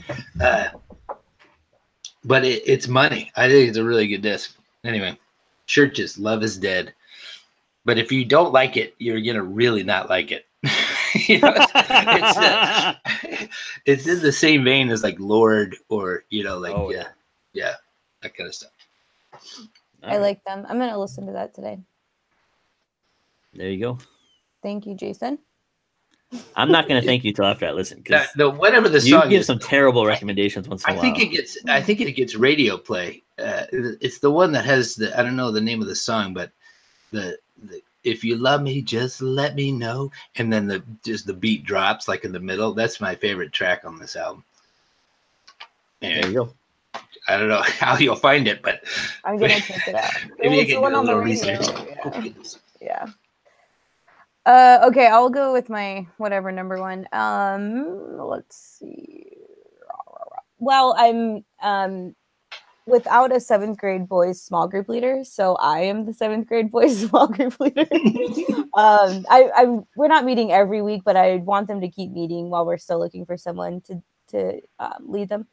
but it's money. I think it's a really good disc. Anyway, Churches Love Is Dead. But if you don't like it, you're gonna really not like it. You know, it's in the same vein as like Lord, or you know, like yeah, that kind of stuff. I like them. I'm gonna listen to that today. There you go. Thank you, Jason. I'm not gonna thank you till after I listen, because whatever the you song give is, some terrible recommendations once in a while. I think it gets radio play. It's the one that has I don't know the name of the song, but the if you love me, just let me know, and then the beat drops like in the middle. That's my favorite track on this album. Anyway, there you go. I don't know how you'll find it, but I'm gonna check it out. Maybe you It's can the do one a on the little radio. research. Yeah. Okay, I'll go with my whatever number one. Let's see. Well, I'm without a 7th grade boys small group leader, so I am the 7th grade boys small group leader. We're not meeting every week, but I want them to keep meeting while we're still looking for someone to lead them.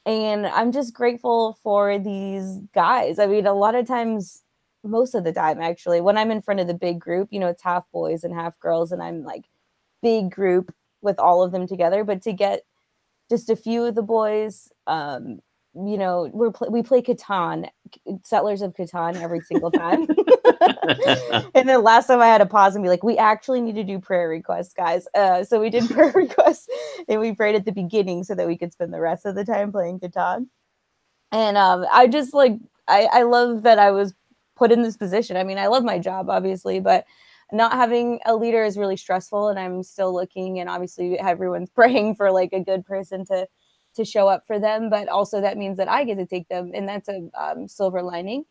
And I'm just grateful for these guys. I mean, a lot of times, most of the time, actually, when I'm in front of the big group, you know, it's half boys and half girls, and I'm like big group with all of them together. But to get just a few of the boys, you know, we play Catan, Settlers of Catan, every single time. And then last time I had to pause and be like, we actually need to do prayer requests, guys. So we did prayer requests, and we prayed at the beginning so that we could spend the rest of the time playing Catan. And I just like, I love that I was put in this position. I mean, I love my job, obviously, but not having a leader is really stressful, and I'm still looking, and obviously everyone's praying for like a good person to show up for them, but also that means that I get to take them, and that's a silver lining.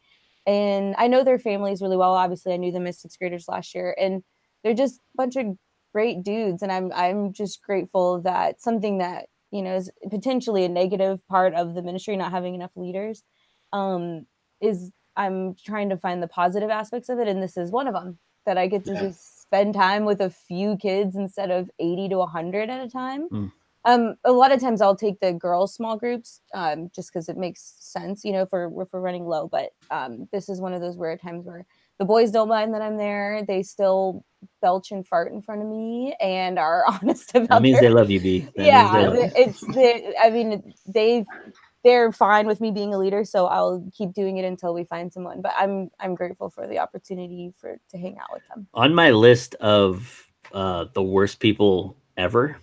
And I know their families really well. Obviously, I knew them as 6th graders last year, and they're just a bunch of great dudes. And I'm just grateful that something that, you know, is potentially a negative part of the ministry, not having enough leaders, is I'm trying to find the positive aspects of it, and this is one of them, that I get to just spend time with a few kids instead of 80 to 100 at a time. A lot of times I'll take the girls' small groups just because it makes sense, you know, if we're running low. But this is one of those rare times where the boys don't mind that I'm there. They still belch and fart in front of me and are honest about it. That means they love you, B. I mean, they're fine with me being a leader, so I'll keep doing it until we find someone. But I'm grateful for the opportunity to hang out with them. On my list of the worst people ever.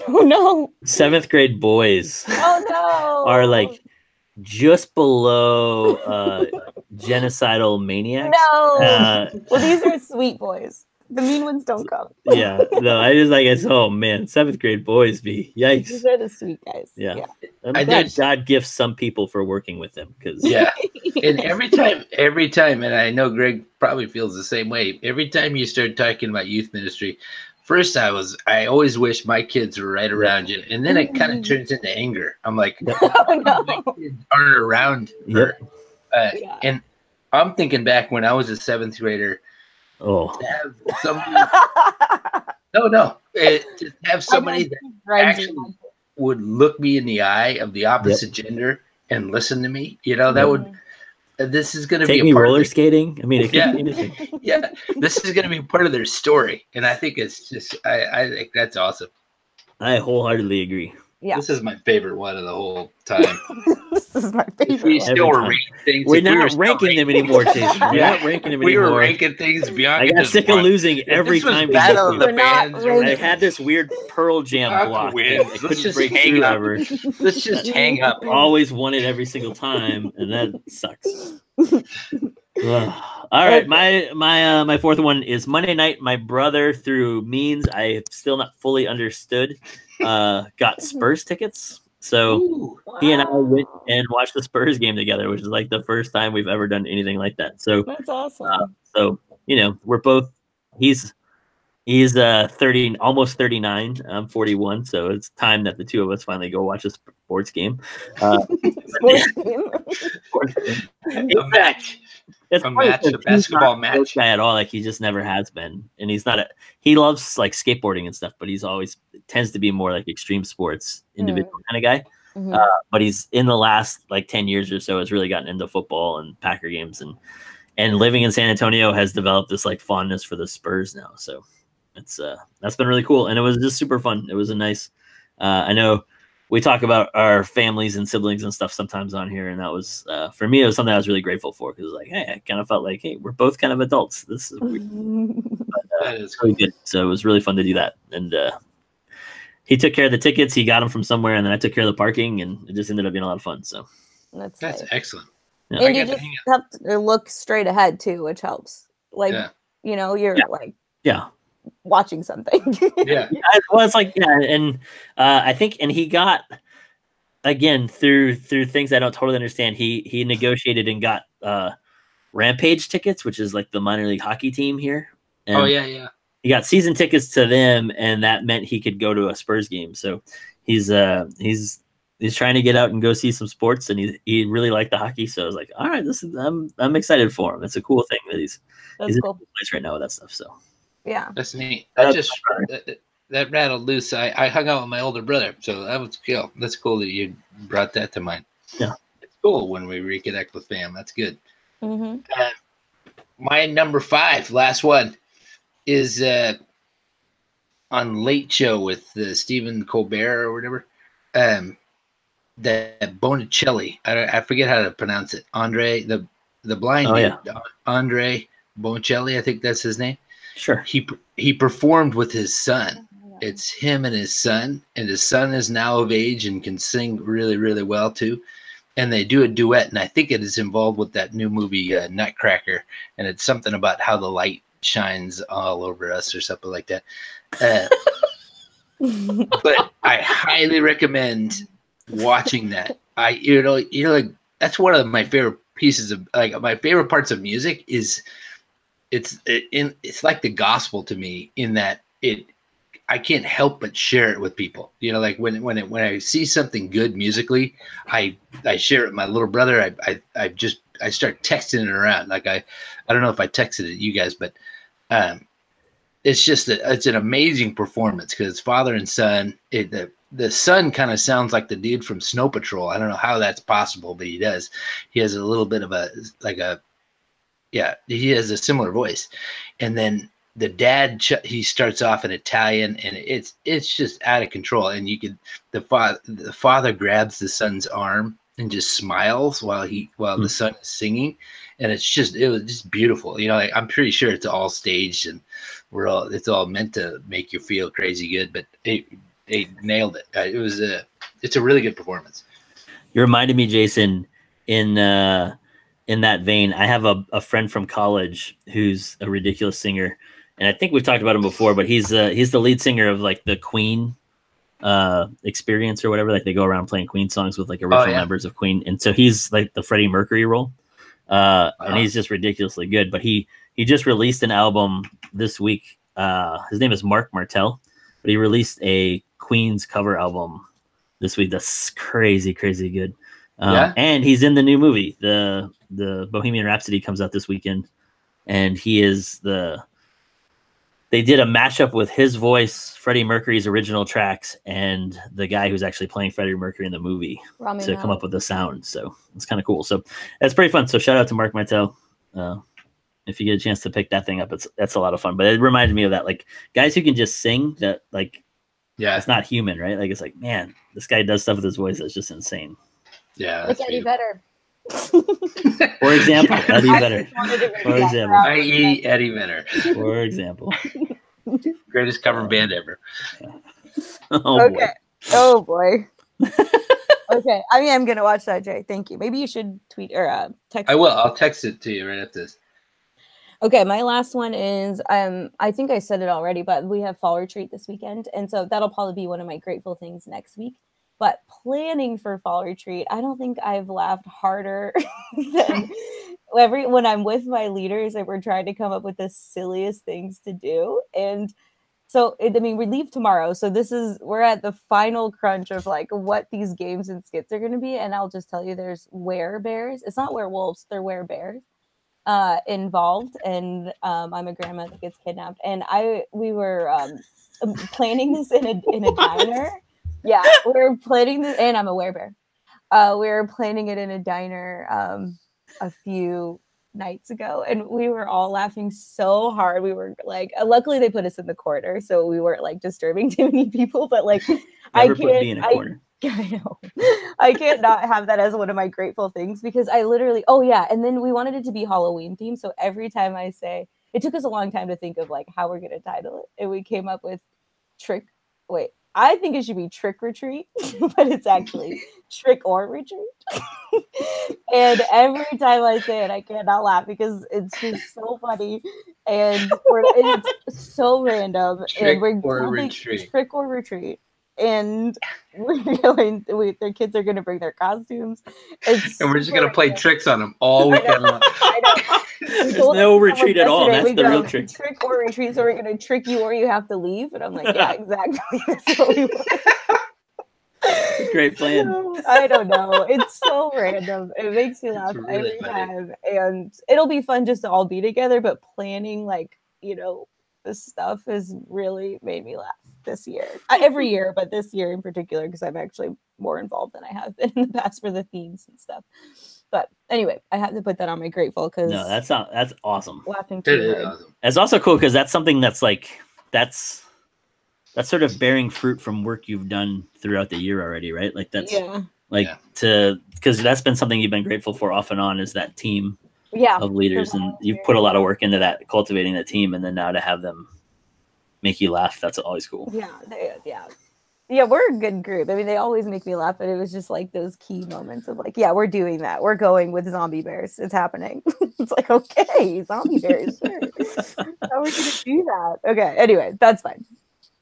Oh no! 7th grade boys. Oh no! Are like just below genocidal maniacs. No. Well, these are sweet boys. The mean ones don't come. Yeah. No, I just like it's. Oh man, 7th grade boys be yikes. These are the sweet guys. Yeah. I'm glad God gifts some people for working with them, because and every time, and I know Greg probably feels the same way. Every time you start talking about youth ministry, first I always wish my kids were right around you, and then it kind of turns into anger. I'm like, oh no, my kids aren't around her. And I'm thinking back when I was a 7th grader. Oh, to have somebody, to have somebody that actually would look me in the eye of the opposite gender and listen to me. You know, that would. This is going to be take me roller skating. I mean, it could be anything. Yeah, this is going to be part of their story, and I think it's just. I think that's awesome. I wholeheartedly agree. Yeah. This is my favorite one of the whole time. This is my favorite We one. still Every were time. ranking things. We're if we were not still ranking them ranking- anymore, Jason. We're Yeah. not ranking them We were anymore. ranking things. Bianca I got just sick of won. losing If every this was time we Battle did of the We're not Bands. ranking- I had this weird Pearl Jam Bianca block wins. that I Let's couldn't just break hang through up. ever. Let's just hang up. Always won it every single time, and that sucks. Ugh. All right, my fourth one is Monday night. My brother, through means I have still not fully understood, got Spurs tickets. So Ooh. he and I went and watched the Spurs game together, which is like the first time we've ever done anything like that. So, That's awesome. so we're both. He's 30, almost 39. I'm 41, so it's time that the two of us finally go watch a sports game. Sports game. A match. It's A funny match, a because he's basketball not a sports match. guy at all. Like he just never has been, and he's not. He loves like skateboarding and stuff, but he's always tends to be more like extreme sports individual kind of guy. Mhm. But he's in the last like 10 years or so has really gotten into football and Packer games, and living in San Antonio has developed this like fondness for the Spurs now. So it's that's been really cool, and it was just super fun. It was a nice. I know we talk about our families and siblings and stuff sometimes on here, and that was for me. It was something I was really grateful for because like, hey, I kind of felt like, hey, we're both kind of adults. This is weird. That is Really good. So it was really fun to do that, and he took care of the tickets. He got them from somewhere, and then I took care of the parking, and it just ended up being a lot of fun. So That's That's nice. excellent. Yeah. And I you got to just hang have to look straight ahead too, which helps. Like Yeah. you're Yeah. like yeah. watching something. Yeah. Well, it's like yeah, and I think, and he got again through things I don't totally understand. He negotiated and got Rampage tickets, which is like the minor league hockey team here. And Oh yeah. he got season tickets to them, and that meant he could go to a Spurs game. So he's trying to get out and go see some sports, and he really liked the hockey. So I was like, all right, I'm excited for him. It's a cool thing that he's That's in a cool. good place right now with that stuff. So Yeah. That's neat. That's That rattled loose. I hung out with my older brother, so that was cool. That's cool that you brought that to mind. Yeah. It's cool when we reconnect with fam. That's good. Mm-hmm. My number 5, last one, is on Late Show with Stephen Colbert or whatever. That Bonicelli. I forget how to pronounce it. Andre, the blind dude. yeah. Andre Bonicelli, I think that's his name. sure. He performed with his son. It's him and his son is now of age and can sing really, really well too. And they do a duet, and I think it is involved with that new movie Nutcracker, and it's something about how the light shines all over us or something like that. But I highly recommend watching that. Like that's one of my favorite pieces of my favorite parts of music is it's like the gospel to me in that I can't help but share it with people. Like when I see something good musically, I share it with my little brother. I start texting it around. Like I don't know if I texted it to you guys, but it's just it's an amazing performance because it's father and son. The son kind of sounds like the dude from Snow Patrol. I don't know how that's possible, but he does. He has a little bit of he has a similar voice. And then the dad, he starts off in Italian, and it's just out of control. And the father grabs the son's arm and just smiles while the son is singing, and it was just beautiful. I'm pretty sure it's all staged and it's all meant to make you feel crazy good, but they nailed it. It's a really good performance. You reminded me, Jason, in that vein. I have a friend from college who's a ridiculous singer, and I think we've talked about him before. But he's the lead singer of like the Queen Experience or whatever. Like they go around playing Queen songs with like original members of Queen, and so he's like the Freddie Mercury role, and he's just ridiculously good. But he just released an album this week. His name is Mark Martel, but he released a Queen's cover album this week. That's crazy good. And he's in the new movie. The Bohemian Rhapsody comes out this weekend, and he is they did a mashup with his voice, Freddie Mercury's original tracks, and the guy who's actually playing Freddie Mercury in the movie to come up with the sound. So it's kind of cool. So that's pretty fun. So shout out to Mark Martel. If you get a chance to pick that thing up, that's a lot of fun. But it reminded me of that, like guys who can just sing that, like Yeah. It's not human, right? Like, it's like, man, this guy does stuff with his voice that's just insane. Yeah. Like That's Eddie beautiful. Vedder. For example, Eddie I Vedder. just wanted to bring For that example. up. I.e. Eddie Vedder. For example. Greatest cover band ever. Oh, Okay. boy. Oh boy. Okay. I mean, I'm gonna watch that, Jay. Thank you. Maybe you should tweet or text. I will. me. I'll text it to you right after this. Okay, my last one is I think I said it already, but we have fall retreat this weekend, and so that'll probably be one of my grateful things next week. But planning for fall retreat, I don't think I've laughed harder than when I'm with my leaders and we're trying to come up with the silliest things to do. And so I mean, we leave tomorrow, so we're at the final crunch of like what these games and skits are going to be. And I'll just tell you, there's werebears. It's not werewolves; they're werebears involved, and I'm a grandma that gets kidnapped, and we were planning this in a diner. Yeah, we were planning this, and I'm a werebear. We were planning it in a diner a few nights ago, and we were all laughing so hard. We were like, luckily they put us in the corner, so we weren't like disturbing too many people. But like, Never put me in a corner. I know. I can't not have that as one of my grateful things, because I literally, oh yeah, and then we wanted it to be Halloween themed. So every time I say, it took us a long time to think of like how we're gonna title it, and we came up with I think it should be Trick or Treat, but it's actually Trick or Retreat. And every time I say it, I cannot laugh because it's just so funny, and it's so random. Trick and we're or retreat. Trick or Retreat. And their kids are going to bring their costumes. And we're just going to play tricks on them all weekend long. I know. There's no retreat at all. That's the real trick. Trick or retreat, so we're going to trick you or you have to leave. And I'm like, yeah, exactly. That's what we want. Great plan. I don't know. It's so random. It makes me laugh really every funny. time. And it'll be fun just to all be together, but planning this stuff has really made me laugh this year. Every year, but this year in particular, because I'm actually more involved than I have been in the past for the themes and stuff. But anyway, I have to put that on my grateful because No, that's awesome. Laughing It too is hard. awesome. It's also cool because that's something that's like that's sort of bearing fruit from work you've done throughout the year already, right? Like that's because that's been something you've been grateful for off and on, is that team of leaders, and you've put a lot of work into that, cultivating that team, and then now to have them make you laugh, that's always cool. Yeah, we're a good group. I mean, they always make me laugh, but it was just like those key moments of like, yeah, we're doing that. We're going with zombie bears. It's happening. It's like, okay, zombie bears. Sure. How are we going to do that? Okay, anyway, that's fine.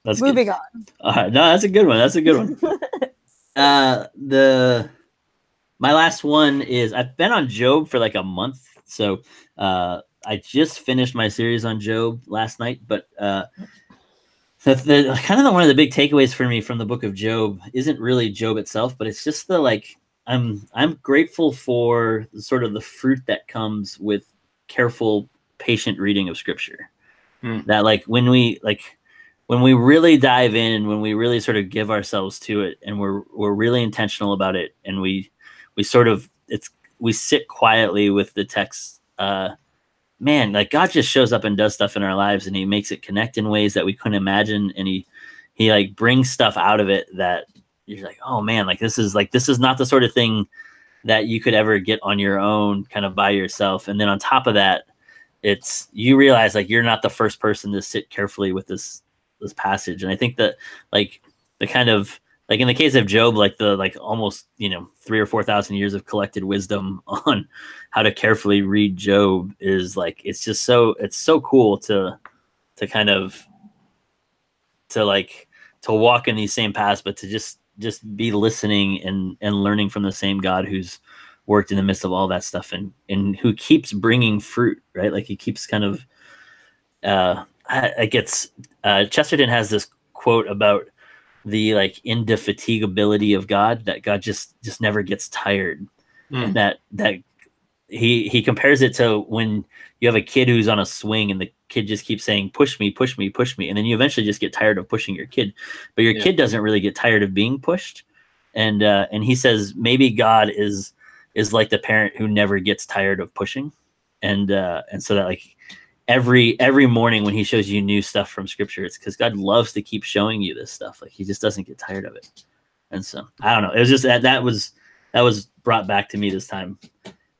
That's moving good. on. No, that's a good one. That's a good one. My last one is, I've been on Job for like a month. So I just finished my series on Job last night, but the kind of one of the big takeaways for me from the book of Job isn't really Job itself, but it's just I'm grateful for sort of the fruit that comes with careful, patient reading of Scripture. That like when we really dive in, when we really sort of give ourselves to it, and we're really intentional about it, and we sit quietly with the text. Man, like God just shows up and does stuff in our lives, and he makes it connect in ways that we couldn't imagine. And he like brings stuff out of it that you're like, oh man, like this is not the sort of thing that you could ever get on your own, kind of by yourself. And then on top of that, you realize like you're not the first person to sit carefully with this passage. And I think that like the kind of, like in the case of Job, like the almost 3,000 or 4,000 years of collected wisdom on how to carefully read Job is like, it's so cool to kind of to walk in these same paths, but to just be listening and learning from the same God who's worked in the midst of all that stuff, and who keeps bringing fruit, right? Like he keeps kind of Chesterton has this quote about the like indefatigability of God, that God just never gets tired. And that he compares it to when you have a kid who's on a swing and the kid just keeps saying, push me, push me, push me. And then you eventually just get tired of pushing your kid, but your kid doesn't really get tired of being pushed. And he says, maybe God is like the parent who never gets tired of pushing. And so that like, every morning when he shows you new stuff from scripture, it's because God loves to keep showing you this stuff. Like he just doesn't get tired of it. And so I don't know. It was just that was brought back to me this time.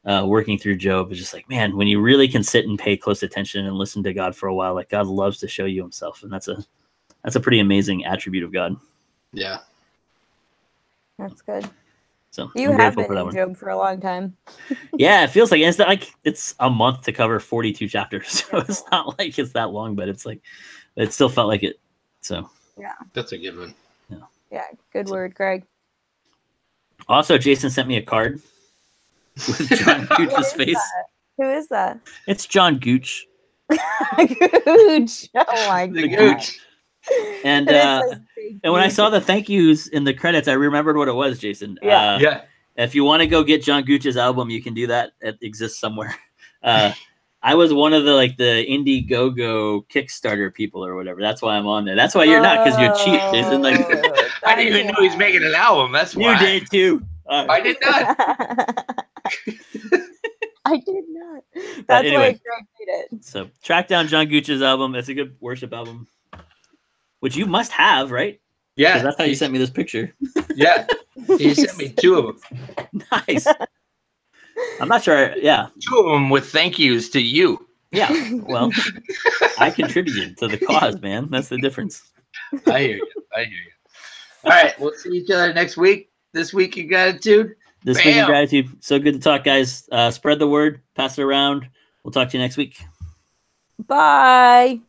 Working through Job is just like, man, when you really can sit and pay close attention and listen to God for a while, like God loves to show you himself. And that's a pretty amazing attribute of God. Yeah. That's good. So You I'm have grateful been for that in one. Job for a long time. Yeah, it feels like it's a month to cover 42 chapters. So it's not like it's that long, but it's like it still felt like it. So That's a good one. Yeah, good word, Greg. Also, Jason sent me a card with John Gooch's face. Who is that? It's John Gooch. Gooch. Oh my The god. Gooch. And And it says thank and when I you. saw the thank yous in the credits, I remembered what it was, Jason. Yeah. Yeah. If you want to go get John Gooch's album, you can do that. It exists somewhere. I was one of the Indiegogo Kickstarter people or whatever. That's why I'm on there. That's why you're not, because you're cheap, Jason. Like I didn't even know he's making an album. That's why. you did too. I did not. I did not. That's anyway. why Greg made it. So track down John Gooch's album. It's a good worship album, which you must have, right? Yeah. 'Cause that's how you sent me this picture. Yeah. He sent me 2 of them. Nice. I'm not sure. Yeah. 2 of them with thank yous to you. Yeah. Well, I contributed to the cause, man. That's the difference. I hear you. All right. We'll see each other next week. This week in gratitude. This week in Bam. gratitude. So good to talk, guys. Spread the word, pass it around. We'll talk to you next week. Bye.